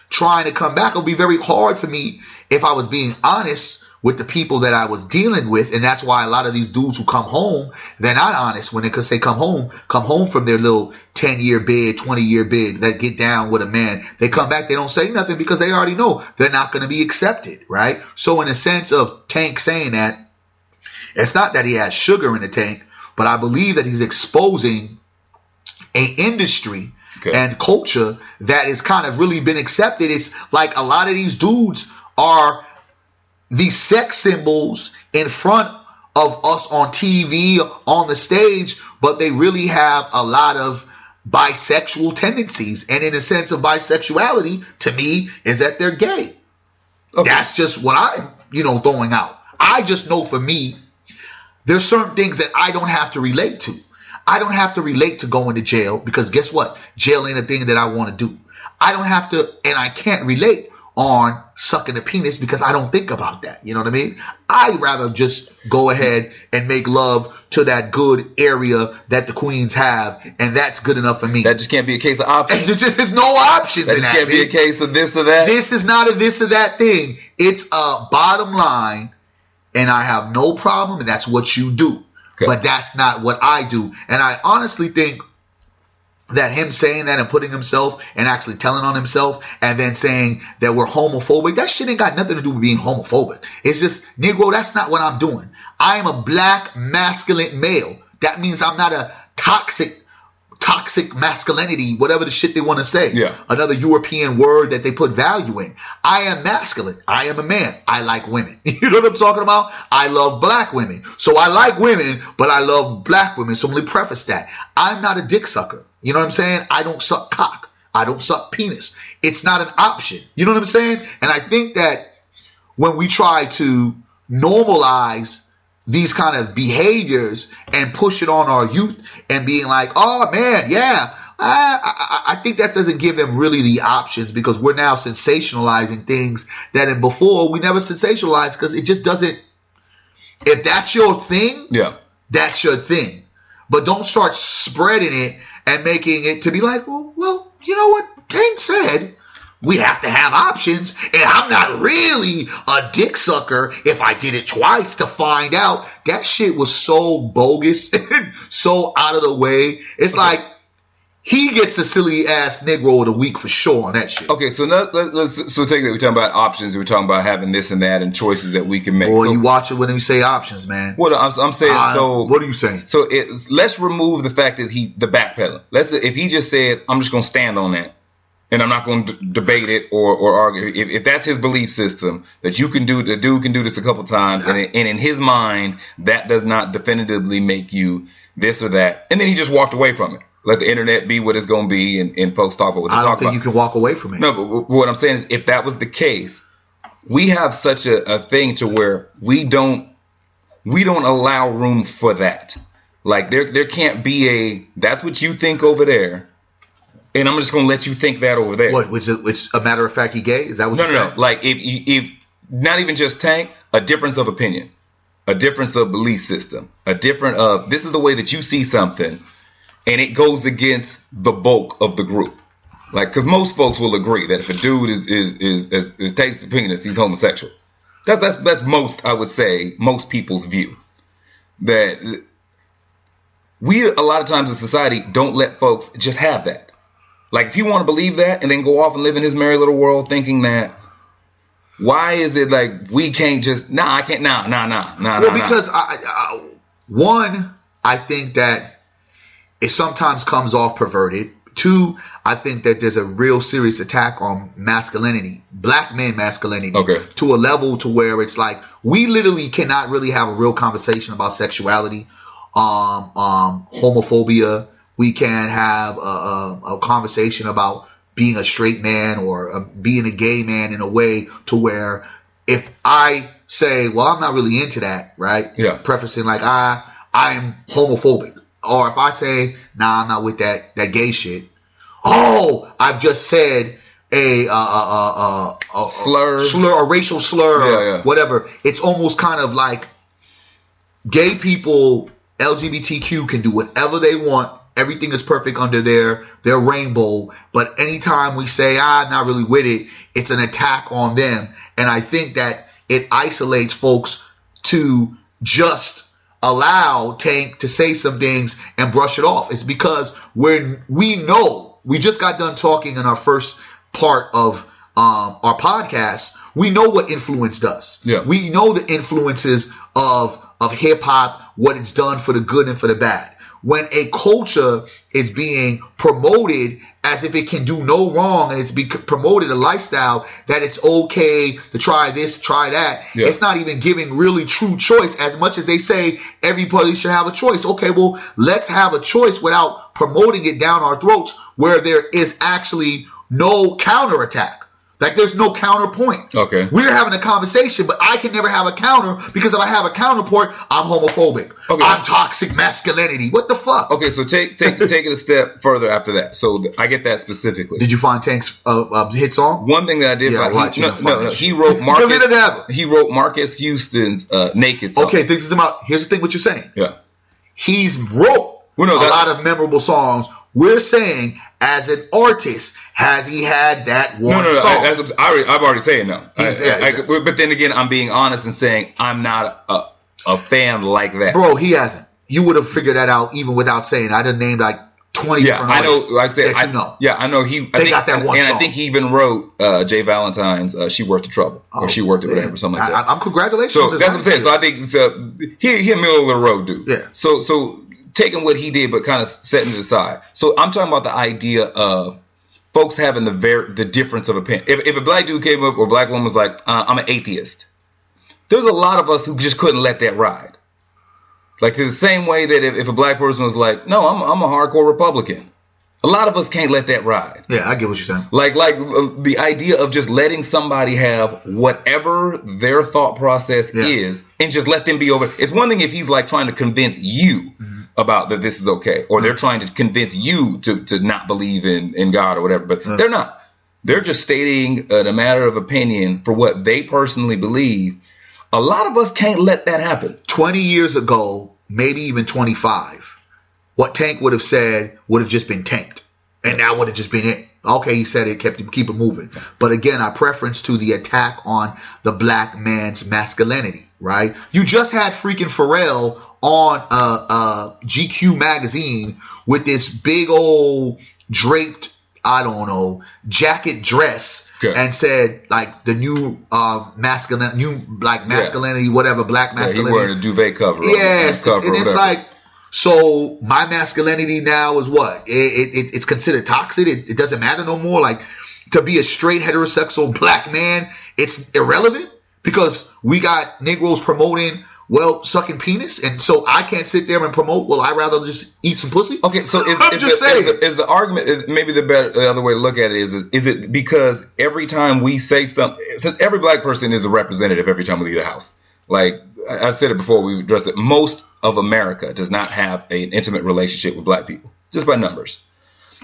S3: trying to come back, it would be very hard for me if I was being honest with the people that I was dealing with. And that's why a lot of these dudes who come home, they're not honest when they say come home from their little 10-year bid, 20-year bid that get down with a man. They come back, they don't say nothing because they already know they're not going to be accepted, right? So in a sense of Tank saying that, it's not that he has sugar in the tank, but I believe that he's exposing an industry and culture that has kind of really been accepted. It's like a lot of these dudes are these sex symbols in front of us on TV, on the stage, but they really have a lot of bisexual tendencies. And in a sense of bisexuality, to me, is that they're gay. Okay. That's just what I'm, throwing out. I just know for me, there's certain things that I don't have to relate to. I don't have to relate to going to jail because guess what? Jail ain't a thing that I want to do. I don't have to, and I can't relate on sucking a penis because I don't think about that. You know what I mean? I'd rather just go ahead and make love to that good area that the queens have, and that's good enough for me.
S2: That just can't be a case of options.
S3: There just is no options
S2: That
S3: in
S2: just
S3: that.
S2: can't be a case of this or that.
S3: This is not a this or that thing. It's a bottom line, and I have no problem, and that's what you do.
S2: Okay.
S3: But that's not what I do. And I honestly think that him saying that and putting himself and actually telling on himself and then saying that we're homophobic, that shit ain't got nothing to do with being homophobic. It's just, Negro, that's not what I'm doing. I am a black masculine male. That means I'm not a toxic masculinity, whatever the shit they want to say.
S2: Yeah.
S3: Another European word that they put value in. I am masculine. I am a man. I like women. You know what I'm talking about? I love black women. So I like women, but I love black women. So let me preface that. I'm not a dick sucker. You know what I'm saying? I don't suck cock. I don't suck penis. It's not an option. You know what I'm saying? And I think that when we try to normalize these kind of behaviors and push it on our youth and being like, oh man, yeah, I think that doesn't give them really the options, because we're now sensationalizing things that in before we never sensationalized, because it just doesn't. If that's your thing,
S2: Yeah.
S3: that's your thing. But don't start spreading it and making it to be like, well, you know what? Tank said we have to have options, and I'm not really a dick sucker if I did it twice to find out. That shit was so bogus and so out of the way. It's like he gets a silly ass Negro of the week for sure on that shit.
S2: Okay, so let's take that. We're talking about options. We're talking about having this and that and choices that we can make.
S3: Boy,
S2: so,
S3: you watch it when we say options, man.
S2: What I'm saying, so
S3: what are you saying?
S2: So let's remove the fact that the backpedaling. If he just said, I'm just gonna stand on that, and I'm not going to debate it or argue. If that's his belief system, that the dude can do this a couple times, and in his mind, that does not definitively make you this or that. And then he just walked away from it. Let the internet be what it's going to be, and folks talk about what they talk about.
S3: I don't think you can walk away from it.
S2: No, but what I'm saying is, if that was the case, we have such a thing to where we don't allow room for that. Like there can't be that's what you think over there, and I'm just going to let you think that over there.
S3: What? Which a matter of fact, he gay? Is that what you're saying?
S2: No. Like if not even just Tank, a difference of opinion, a difference of belief system, a different of this is the way that you see something, and it goes against the bulk of the group. Like, because most folks will agree that if a dude is Tank's opinion is he's homosexual. That's most, I would say, most people's view. That we a lot of times in society don't let folks just have that. Like, if you want to believe that and then go off and live in his merry little world thinking that, why is it like we can't just, I can't,
S3: Well, because I think that it sometimes comes off perverted. Two, I think that there's a real serious attack on masculinity, black men masculinity, to a level to where it's like we literally cannot really have a real conversation about sexuality, homophobia. We can't have a conversation about being a straight man or being a gay man in a way to where if I say, well, I'm not really into that, right?
S2: Yeah.
S3: Prefacing like I'm homophobic. Or if I say, nah, I'm not with that gay shit. Oh, I've just said a slur, a racial slur, or whatever. It's almost kind of like gay people, LGBTQ can do whatever they want. Everything is perfect under their rainbow. But anytime we say, I'm not really with it, it's an attack on them. And I think that it isolates folks to just allow Tank to say some things and brush it off. It's because we know, we just got done talking in our first part of our podcast. We know what influence does. Yeah. We know the influences of hip hop, what it's done for the good and for the bad. When a culture is being promoted as if it can do no wrong, and it's being promoted a lifestyle that it's okay to try this, try that. Yeah. It's not even giving really true choice, as much as they say everybody should have a choice. Okay, well, let's have a choice without promoting it down our throats where there is actually no counterattack. Like, there's no counterpoint.
S2: Okay.
S3: We're having a conversation, but I can never have a counter, because if I have a counterpoint, I'm homophobic.
S2: Okay.
S3: I'm toxic masculinity. What the fuck?
S2: Okay, so take it a step further after that. So I get that specifically.
S3: Did you find Tank's hit song?
S2: One thing that I did find, he wrote he wrote Marcus Houston's Naked song.
S3: Okay, here's the thing what you're saying.
S2: Yeah.
S3: He's wrote a lot of memorable songs. We're saying, as an artist, has he had that one song?
S2: I've already said no. But then again, I'm being honest and saying I'm not a fan like that.
S3: Bro, he hasn't. You would have figured that out even without saying. I done named like 20 different artists.
S2: I know. Like I said, I know he.
S3: They got that one song.
S2: I think he even wrote Jay Valentine's "She Worth the Trouble" or "She Worth It," whatever, something like that.
S3: I'm congratulations.
S2: So that's what I'm saying. So I think he a middle of the road dude.
S3: Yeah.
S2: So taking what he did, but kind of setting it aside. So I'm talking about the idea of folks having the difference of opinion. If a black dude came up or a black woman was like, I'm an atheist, there's a lot of us who just couldn't let that ride. Like, the same way that if a black person was like, no, I'm a hardcore Republican. A lot of us can't let that ride.
S3: Yeah, I get what you're saying.
S2: Like the idea of just letting somebody have whatever their thought process is and just let them be over. It's one thing if he's like trying to convince you about that this is okay, or they're trying to convince you to not believe in God or whatever, but they're not. They're just stating a matter of opinion for what they personally believe. A lot of us can't let that happen.
S3: 20 years ago, maybe even 25, what Tank would have said would have just been tanked. And that would have just been it. Okay, he said it, keep it moving. But again, our preference to the attack on the black man's masculinity, right? You just had freaking Pharrell on GQ magazine with this big old draped, I don't know, jacket dress, and said like the new black masculinity, whatever, black masculinity.
S2: He wearing a duvet cover.
S3: Yes, and it's like, so my masculinity now is what? It's considered toxic. It doesn't matter no more. Like, to be a straight heterosexual black man, it's irrelevant because we got Negroes promoting sucking penis, and so I can't sit there and promote. Well, I'd rather just eat some pussy.
S2: Okay, so is the argument, maybe the other way to look at it is it because every time we say something, since every black person is a representative every time we leave the house. Like I've said it before, we've addressed it. Most of America does not have an intimate relationship with black people, just by numbers.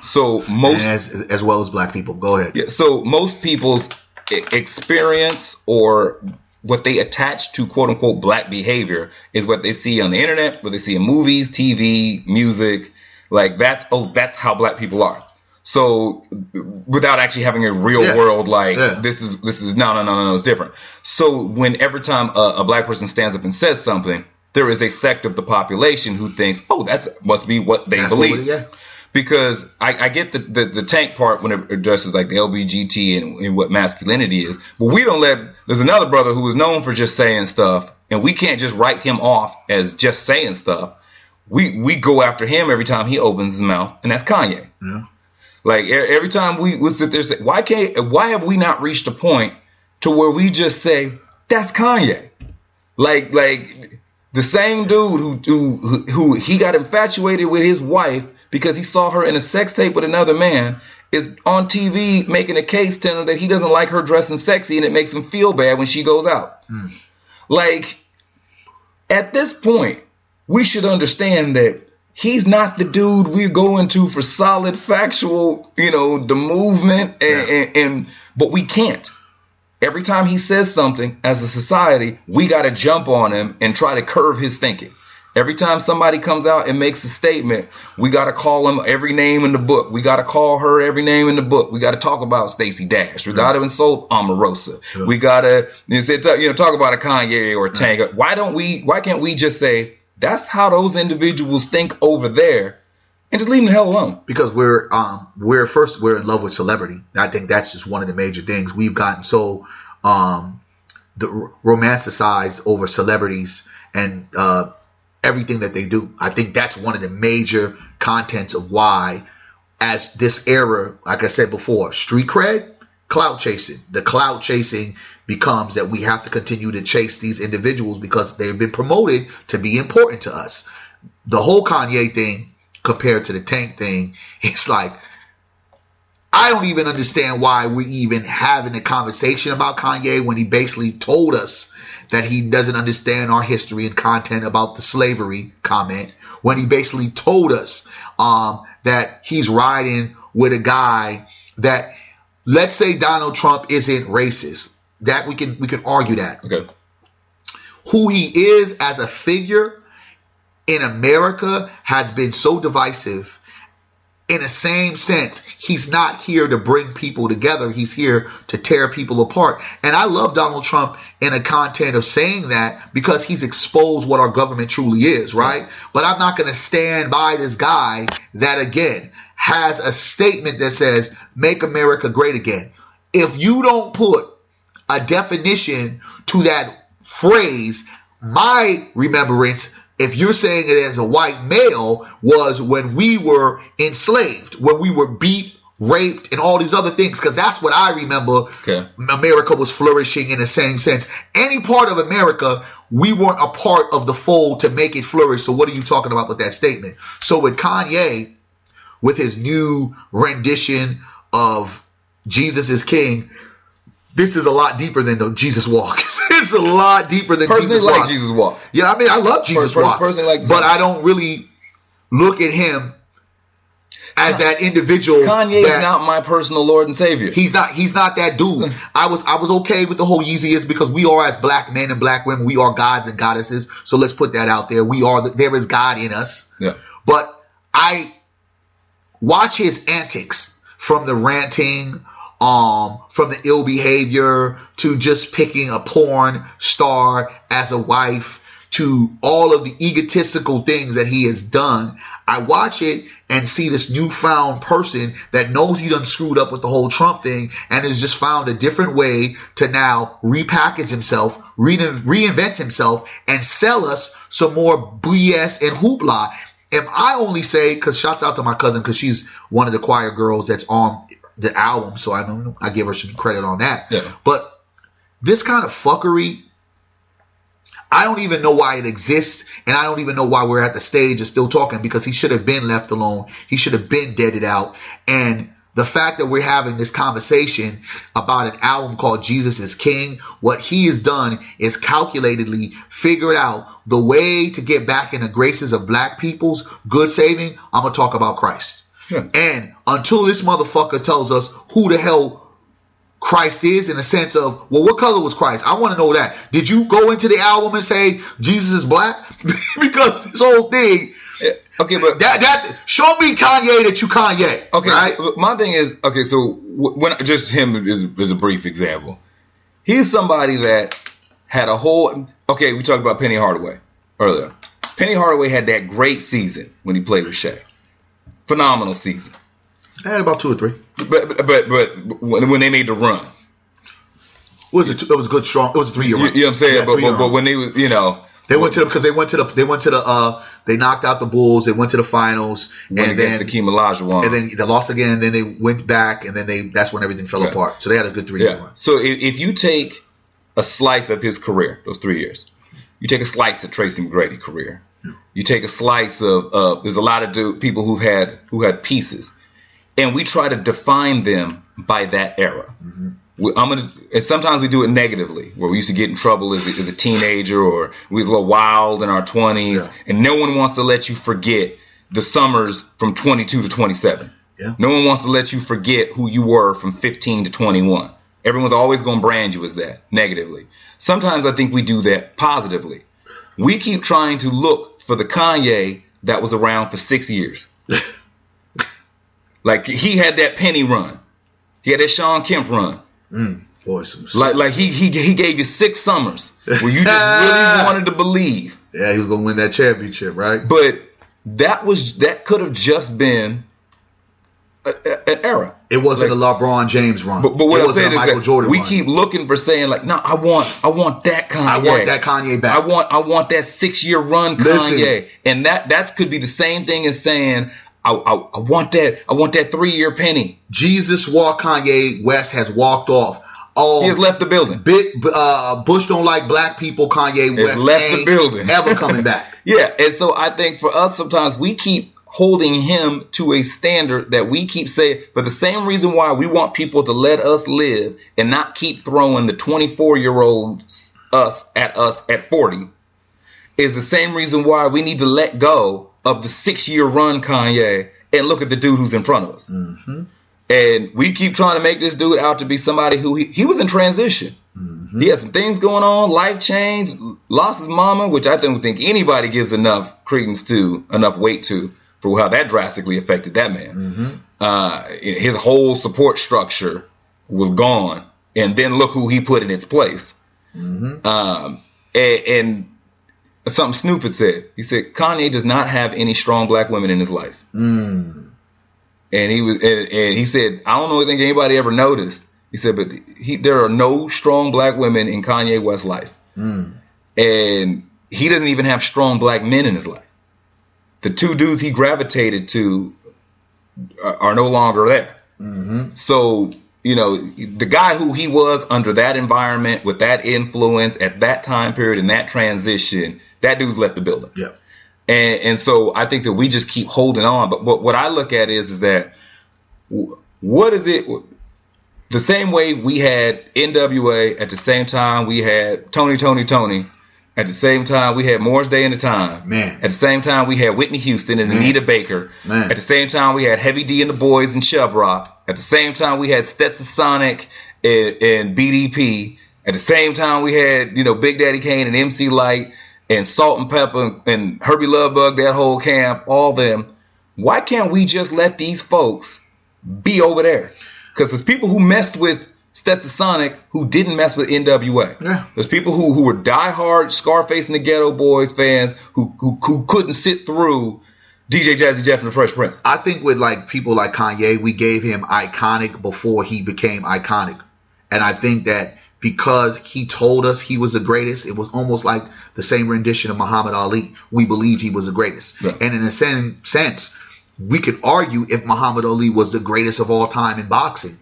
S2: So most,
S3: as well as black people. Go ahead.
S2: Yeah. So most people's experience or what they attach to quote unquote black behavior is what they see on the internet, what they see in movies, TV, music. Like that's how black people are. So without actually having a real world, this is no, it's different. So when every time a black person stands up and says something, there is a sect of the population who thinks, oh, must be what they believe. Because I get the Tank part when it addresses like the LBGT and what masculinity is, but we don't there's another brother who is known for just saying stuff, and we can't just write him off as just saying stuff. We go after him every time he opens his mouth, and that's Kanye.
S3: Yeah.
S2: Like every time we sit there and say, why have we not reached a point to where we just say that's Kanye? Like the same dude who he got infatuated with his wife because he saw her in a sex tape with another man is on TV making a case telling him that he doesn't like her dressing sexy and it makes him feel bad when she goes out. Like at this point, we should understand that he's not the dude we're going to for solid factual, the movement but we can't. Every time he says something as a society, we got to jump on him and try to curve his thinking. Every time somebody comes out and makes a statement, we got to call him every name in the book. We got to call her every name in the book. We got to talk about Stacey Dash. We got to insult Omarosa. We got to talk about a Kanye or a Tank. Why can't we just say, that's how those individuals think over there, and just leave them the hell alone? Because
S3: we're in love with celebrity. I think that's just one of the major things. We've gotten so romanticized over celebrities and everything that they do. I think that's one of the major contents of why, as this era, like I said before, street cred, clout chasing. The clout chasing becomes that we have to continue to chase these individuals because they've been promoted to be important to us. The whole Kanye thing compared to the Tank thing, it's like, I don't even understand why we're even having a conversation about Kanye when he basically told us that he doesn't understand our history and content about the slavery comment. When he basically told us that he's riding with a guy that, let's say Donald Trump isn't racist. That we can argue that.
S2: Okay.
S3: Who he is as a figure in America has been so divisive. In the same sense, he's not here to bring people together. He's here to tear people apart. And I love Donald Trump in the content of saying that because he's exposed what our government truly is, right? But I'm not going to stand by this guy that, again, has a statement that says, make America great again. If you don't put a definition to that phrase, my remembrance, if you're saying it as a white male, was when we were enslaved, when we were beat, raped, and all these other things, because that's what I remember.
S2: Okay.
S3: America was flourishing in the same sense. Any part of America, we weren't a part of the fold to make it flourish. So what are you talking about with that statement? So with Kanye, with his new rendition of Jesus is King, this is a lot deeper than the Jesus Walk. It's a lot deeper than
S2: Personally,
S3: Jesus Walk.
S2: like Jesus Walk.
S3: Yeah, I mean, I love Jesus Walk,
S2: like
S3: but I don't really look at him as that individual.
S2: Kanye is not my personal Lord and Savior.
S3: He's not that dude. I was okay with the whole Yeezy is because we are, as black men and black women, we are gods and goddesses. So let's put that out there. There is God in us.
S2: Yeah.
S3: But I watch his antics, from the ranting, from the ill behavior to just picking a porn star as a wife to all of the egotistical things that he has done. I watch it and see this newfound person that knows he done screwed up with the whole Trump thing and has just found a different way to now repackage himself, reinvent himself, and sell us some more BS and hoopla. If I only say, because shouts out to my cousin, because she's one of the choir girls that's on the album, so I give her some credit on that.
S2: Yeah.
S3: But this kind of fuckery, I don't even know why it exists, and I don't even know why we're at the stage of still talking, because he should have been left alone. He should have been deaded out. And the fact that we're having this conversation about an album called Jesus is King, what he has done is calculatedly figured out the way to get back in the graces of black people's good saving. I'm going to talk about Christ.
S2: Yeah.
S3: And until this motherfucker tells us who the hell Christ is, in a sense of, well, what color was Christ? I want to know that. Did you go into the album and say Jesus is black? Because this whole thing.
S2: Okay, but
S3: that show me Kanye that you Kanye.
S2: Okay,
S3: right?
S2: My thing is, okay, so when just him is a brief example. He's somebody that had a whole. Okay, we talked about Penny Hardaway earlier. Penny Hardaway had that great season when he played with Shaq. Phenomenal season.
S3: I had about 2 or 3.
S2: But when they made the run,
S3: It was a good strong. It was a 3-year run.
S2: You know what I'm saying?
S3: Yeah,
S2: but when they was,
S3: they knocked out the Bulls. They went to the finals, and then
S2: Hakeem Olajuwon,
S3: and then they lost again. And then they went back, and then that's when everything fell apart. So they had a good 3-year run.
S2: So if you take a slice of his career, those 3 years, you take a slice of Tracy McGrady's career. You take a slice of there's a lot of people who had pieces, and we try to define them by that era. Mm-hmm. And sometimes we do it negatively, where we used to get in trouble as a teenager, or we was a little wild in our 20s, and no one wants to let you forget the summers from 22 to 27.
S3: Yeah.
S2: No one wants to let you forget who you were from 15 to 21. Everyone's always going to brand you as that negatively. Sometimes I think we do that positively. We keep trying to look for the Kanye that was around for 6 years. Like he had that Penny run. He had that Sean Kemp run.
S3: Boy,
S2: like he gave you 6 summers where you just really wanted to believe.
S3: Yeah, he was gonna win that championship, right?
S2: But that could have just been an era.
S3: It wasn't a LeBron James run.
S2: But what I'm saying is
S3: Michael
S2: that
S3: Jordan
S2: we
S3: run.
S2: keep looking for saying like, no, I want that Kanye.
S3: I want that Kanye back.
S2: I want that 6-year run Kanye. And that could be the same thing as saying I want that 3-year Penny.
S3: Jesus Walk Kanye West has walked off. Oh,
S2: he has left the building.
S3: Bush don't like black people. Kanye West
S2: left the building.
S3: Ever coming back.
S2: Yeah, and so I think for us sometimes we keep holding him to a standard that we keep saying, for the same reason why we want people to let us live and not keep throwing the 24-year-olds at us at 40, is the same reason why we need to let go of the 6-year run Kanye and look at the dude who's in front of us.
S3: Mm-hmm.
S2: And we keep trying to make this dude out to be somebody who he was in transition.
S3: Mm-hmm.
S2: He had some things going on, life change, lost his mama, which I don't think anybody gives enough credence to, enough weight to, for how that drastically affected that man.
S3: Mm-hmm.
S2: His whole support structure was gone. And then look who he put in its place.
S3: Mm-hmm.
S2: And something Snoop had said. He said, Kanye does not have any strong black women in his life.
S3: Mm.
S2: And he said, I don't think anybody ever noticed. He said, but there are no strong black women in Kanye West's life.
S3: Mm.
S2: And he doesn't even have strong black men in his life. The two dudes he gravitated to are no longer there.
S3: Mm-hmm.
S2: So, the guy who he was under that environment, with that influence, at that time period, in that transition, that dude's left the building.
S3: Yeah.
S2: And so I think that we just keep holding on. But what I look at is that what is it? The same way we had NWA at the same time we had Tony. At the same time we had Morris Day and the Time.
S3: Man.
S2: At the same time we had Whitney Houston and Anita Baker.
S3: Man.
S2: At the same time we had Heavy D and the Boys and Shove Rock. At the same time we had Stetson Sonic and BDP. At the same time we had, Big Daddy Kane and MC Light and Salt and Pepper and Herbie Lovebug, that whole camp, all them. Why can't we just let these folks be over there? Because there's people who messed with Stetson Sonic who didn't mess with NWA.
S3: Yeah.
S2: There's people who were diehard Scarface and the Ghetto Boys fans who couldn't sit through DJ Jazzy Jeff and the Fresh Prince.
S3: I think with people like Kanye, we gave him iconic before he became iconic. And I think that because he told us he was the greatest, it was almost like the same rendition of Muhammad Ali. We believed he was the greatest.
S2: Yeah.
S3: And in the same sense, we could argue if Muhammad Ali was the greatest of all time in boxing.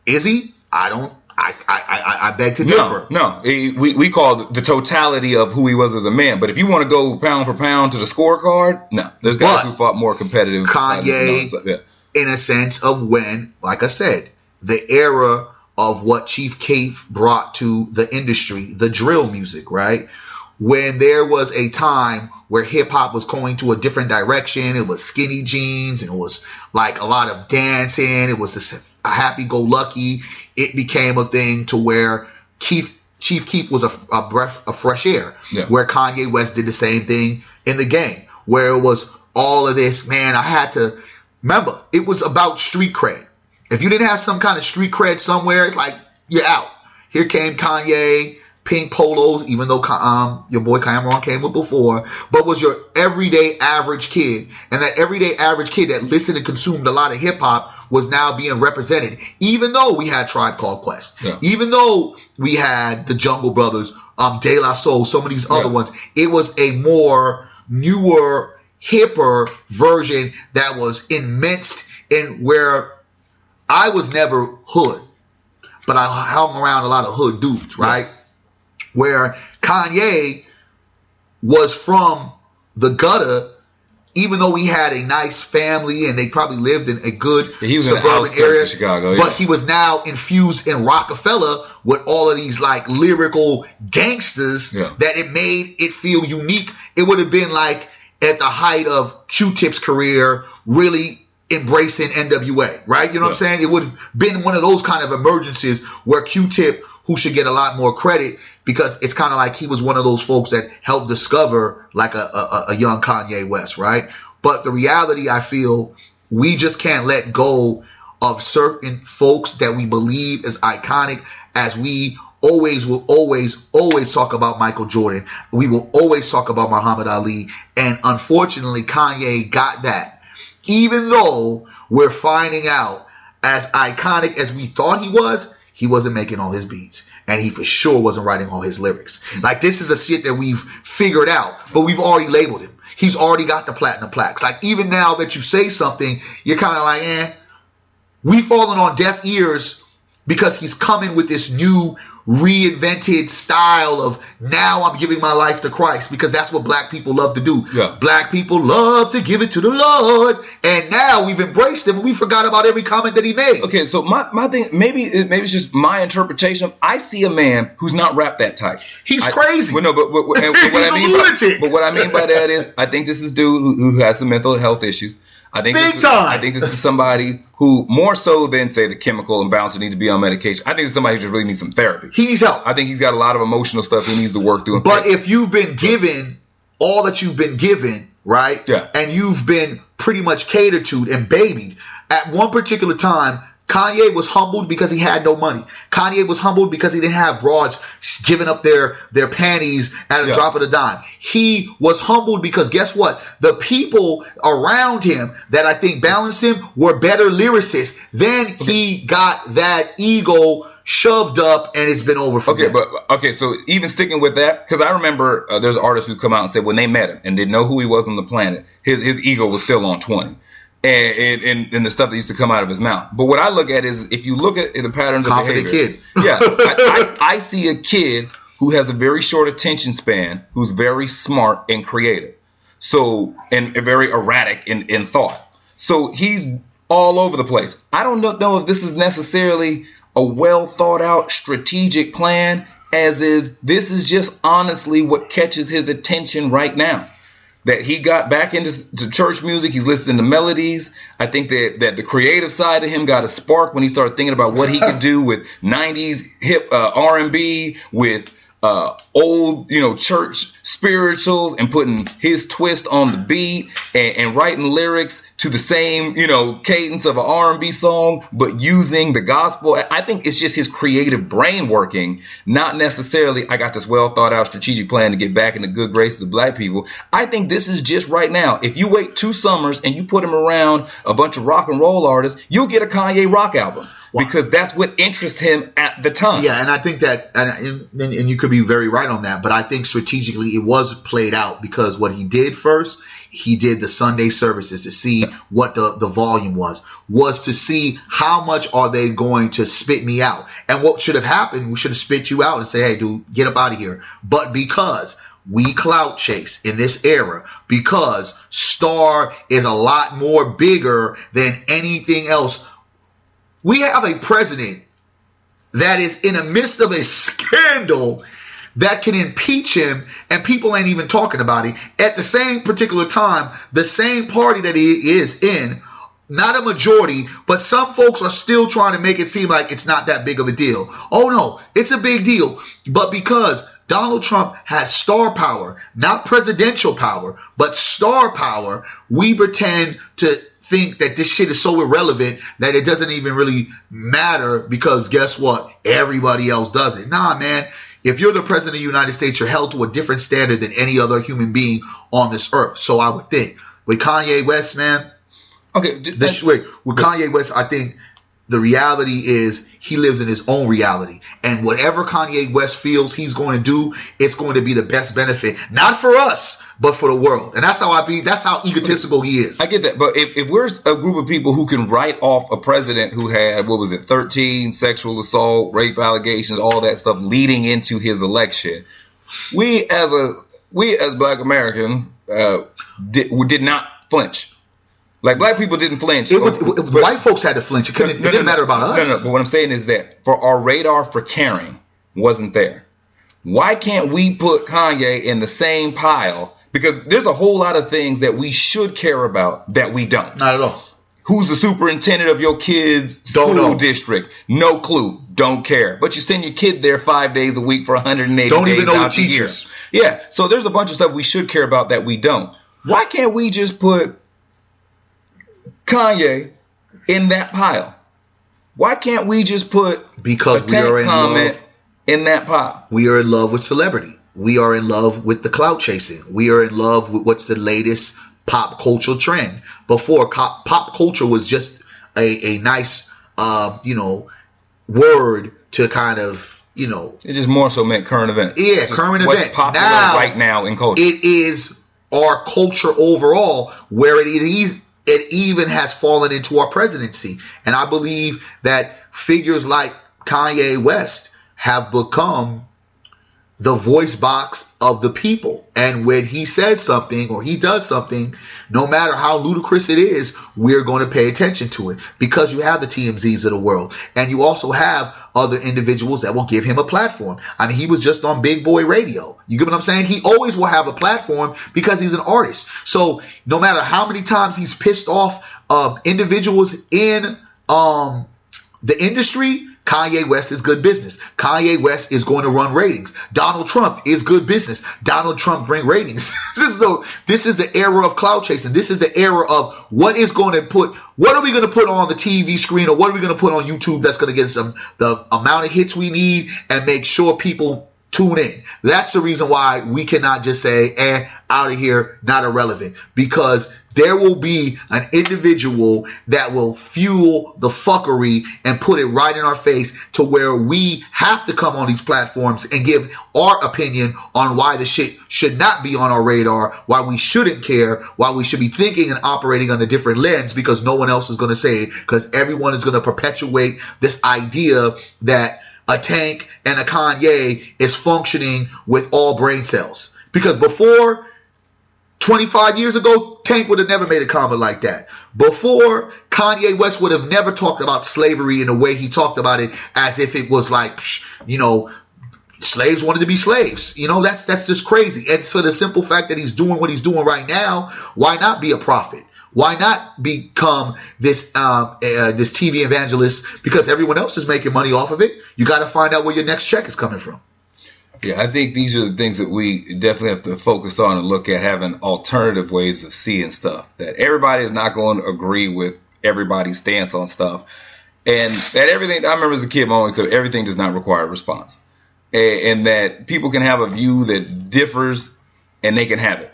S3: Is he? I beg to differ.
S2: No. We call the totality of who he was as a man. But if you want to go pound for pound to the scorecard, no. There's guys who fought more competitive.
S3: Kanye, in a sense of when, like I said, the era of what Chief Keef brought to the industry, the drill music, right? When there was a time where hip hop was going to a different direction, it was skinny jeans and it was like a lot of dancing. It was just a happy-go-lucky. It became a thing to where Chief Keef was a breath of fresh air.
S2: Yeah.
S3: Where Kanye West did the same thing in the game, where it was all of this. Man, I had to remember it was about street cred. If you didn't have some kind of street cred somewhere, it's like you're out. Here came Kanye. Pink polos, even though your boy Cameron came with before, but was your everyday average kid. And that everyday average kid that listened and consumed a lot of hip hop was now being represented. Even though we had Tribe Called Quest, even though we had the Jungle Brothers, De La Soul, some of these other ones, it was a more newer, hipper version that was immersed in where I was never hood, but I hung around a lot of hood dudes, right? Where Kanye was from the gutter, even though he had a nice family and they probably lived in a good suburban area,
S2: of Chicago,
S3: but he was now infused in Rockefeller with all of these like lyrical gangsters that it made it feel unique. It would have been like at the height of Q-Tip's career, really embracing NWA, right? You know what I'm saying? It would have been one of those kind of emergencies where Q-Tip, who should get a lot more credit, because it's kind of like he was one of those folks that helped discover like a young Kanye West, right? But the reality, I feel, we just can't let go of certain folks that we believe is iconic, as we will always talk about Michael Jordan. We will always talk about Muhammad Ali. And unfortunately, Kanye got that. Even though we're finding out, as iconic as we thought he wasn't making all his beats. And he for sure wasn't writing all his lyrics. Like, this is a shit that we've figured out, but we've already labeled him. He's already got the platinum plaques. Like, even now that you say something, you're kind of like, we've fallen on deaf ears because he's coming with this new reinvented style of now I'm giving my life to Christ, because that's what black people love to do.
S2: Yeah.
S3: Black people love to give it to the Lord, and now we've embraced him and we forgot about every comment that he made.
S2: Okay, so my thing, maybe it's just my interpretation. I see a man who's not rap that tight.
S3: He's crazy.
S2: Well, no, but what
S3: He's
S2: I mean
S3: a lunatic.
S2: but what I mean by that is, I think this is dude who has some mental health issues. I think I think this is somebody who, more so than, say, the chemical imbalance that needs to be on medication, I think it's somebody who just really needs some therapy.
S3: He needs help.
S2: I think he's got a lot of emotional stuff he needs to work through.
S3: But if you've been given all that you've been given, right?
S2: Yeah.
S3: And you've been pretty much catered to and babied, at one particular time, Kanye was humbled because he had no money. Kanye was humbled because he didn't have broads giving up their panties at a drop of a dime. He was humbled because guess what? The people around him that I think balanced him were better lyricists. Then he got that ego shoved up, and it's been over for him.
S2: So even sticking with that, because I remember there's artists who come out and said when they met him and didn't know who he was on the planet, his ego was still on 20. And the stuff that used to come out of his mouth. But what I look at is, if you look at the patterns of
S3: confident
S2: behavior.
S3: Kid.
S2: Yeah. I see a kid who has a very short attention span, who's very smart and creative. So, and very erratic in thought. So he's all over the place. I don't know if this is necessarily a well thought out strategic plan, as is this is just honestly what catches his attention right now. That he got back into church music. He's listening to melodies. I think that the creative side of him got a spark when he started thinking about what he could do with 90s hip R&B, with old, church spirituals, and putting his twist on the beat and writing lyrics to the same, cadence of an R&B song, but using the gospel. I think it's just his creative brain working, not necessarily I got this well thought out strategic plan to get back in the good graces of black people. I think this is just right now. If you wait 2 summers and you put him around a bunch of rock and roll artists, you'll get a Kanye rock album. Because that's what interests him at the time.
S3: Yeah, and I think that, and you could be very right on that, but I think strategically it was played out, because what he did first, he did the Sunday services to see what the volume was to see how much are they going to spit me out. And what should have happened, we should have spit you out and say, hey, dude, get up out of here. But because we clout chase in this era, because Star is a lot more bigger than anything else, we have a president that is in the midst of a scandal that can impeach him, and people ain't even talking about it. At the same particular time, the same party that he is in, not a majority, but some folks are still trying to make it seem like it's not that big of a deal. Oh no, it's a big deal. But because Donald Trump has star power, not presidential power, but star power, we pretend to think that this shit is so irrelevant that it doesn't even really matter, because guess what? Everybody else does it. Nah, man. If you're the president of the United States, you're held to a different standard than any other human being on this earth. So I would think with Kanye West, man.
S2: Okay.
S3: With Kanye West, I think the reality is he lives in his own reality. And whatever Kanye West feels he's going to do, it's going to be the best benefit. Not for us, but for the world. And that's how egotistical he is.
S2: I get that. But if we're a group of people who can write off a president who had, 13 sexual assault, rape allegations, all that stuff leading into his election, we as black Americans did not flinch. Like, black people didn't flinch.
S3: White folks had to flinch. It didn't matter about us.
S2: No. But what I'm saying is that for our radar for caring wasn't there. Why can't we put Kanye in the same pile? Because there's a whole lot of things that we should care about that we don't.
S3: Not at all.
S2: Who's the superintendent of your kid's school district? No clue. Don't care. But you send your kid there 5 days a week for 180
S3: don't
S2: days
S3: even know the
S2: out the year.
S3: teachers.
S2: Yeah. So there's a bunch of stuff we should care about that we don't. Why can't we just put Kanye in that pile? Why can't we just put
S3: because
S2: a tank comment in that pile?
S3: We are in love with celebrity. We are in love with the clout chasing. We are in love with what's the latest pop culture trend. Before, pop culture was just a nice word to kind of,
S2: it just more so meant current events.
S3: Yeah, current events.
S2: What's popular right now in culture.
S3: It is our culture overall, where it even has fallen into our presidency. And I believe that figures like Kanye West have become the voice box of the people. And when he says something or he does something, no matter how ludicrous it is, we're going to pay attention to it, because you have the TMZs of the world. And you also have other individuals that will give him a platform. I mean, he was just on Big Boy Radio. You get what I'm saying? He always will have a platform because he's an artist. So no matter how many times he's pissed off individuals in the industry, Kanye West is good business. Kanye West is going to run ratings. Donald Trump is good business. Donald Trump bring ratings. This is the era of cloud chasing. This is the era of what are we going to put on the TV screen, or what are we going to put on YouTube that's going to get the amount of hits we need and make sure people tune in. That's the reason why we cannot just say, out of here, not irrelevant, because there will be an individual that will fuel the fuckery and put it right in our face to where we have to come on these platforms and give our opinion on why the shit should not be on our radar, why we shouldn't care, why we should be thinking and operating on a different lens, because no one else is going to say it, because everyone is going to perpetuate this idea that a Tank and a Kanye is functioning with all brain cells. Because before 25 years ago, Tank would have never made a comment like that. Before, Kanye West would have never talked about slavery in the way he talked about it, as if it was like, slaves wanted to be slaves. That's just crazy. And so the simple fact that he's doing what he's doing right now, why not be a prophet? Why not become this TV evangelist? Because everyone else is making money off of it. You got to find out where your next check is coming from.
S2: Yeah, I think these are the things that we definitely have to focus on and look at, having alternative ways of seeing stuff. That everybody is not going to agree with everybody's stance on stuff. And that everything, I remember as a kid, I always said everything does not require a response. And that people can have a view that differs and they can have it.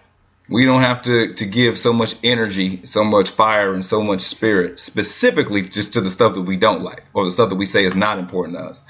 S2: We don't have to give so much energy, so much fire, and so much spirit specifically just to the stuff that we don't like, or the stuff that we say is not important to us.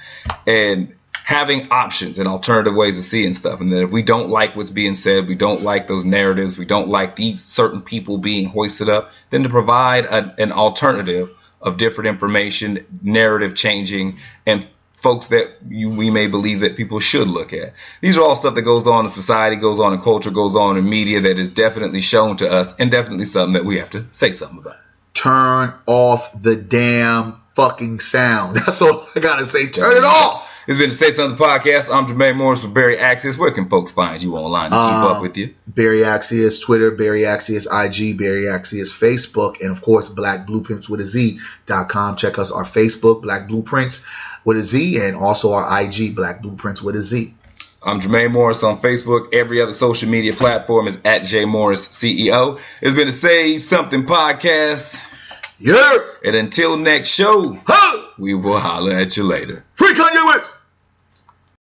S2: And having options and alternative ways of seeing stuff. And that if we don't like what's being said, we don't like those narratives, we don't like these certain people being hoisted up, then to provide an alternative of different information, narrative changing, and folks that we may believe that people should look at. These are all stuff that goes on in society, goes on in culture, goes on in media, that is definitely shown to us, and definitely something that we have to say something about.
S3: Turn off the damn fucking sound. That's all I gotta say. Turn it off.
S2: It's been the Say Something podcast. I'm Jermaine Morris with Barry Accius. Where can folks find you online to keep up with you?
S3: Barry Accius, Twitter, Barry Accius, IG, Barry Accius, Facebook, and of course, blackblueprints.com. Check us our Facebook, Black Blueprints with a Z, and also our IG, Black Blueprints with a Z.
S2: I'm Jermaine Morris on Facebook. Every other social media platform is at JMorrisCEO. It's been the Say Something podcast.
S3: Yeah.
S2: And until next show, we will holler at you later.
S3: Free Kanye West.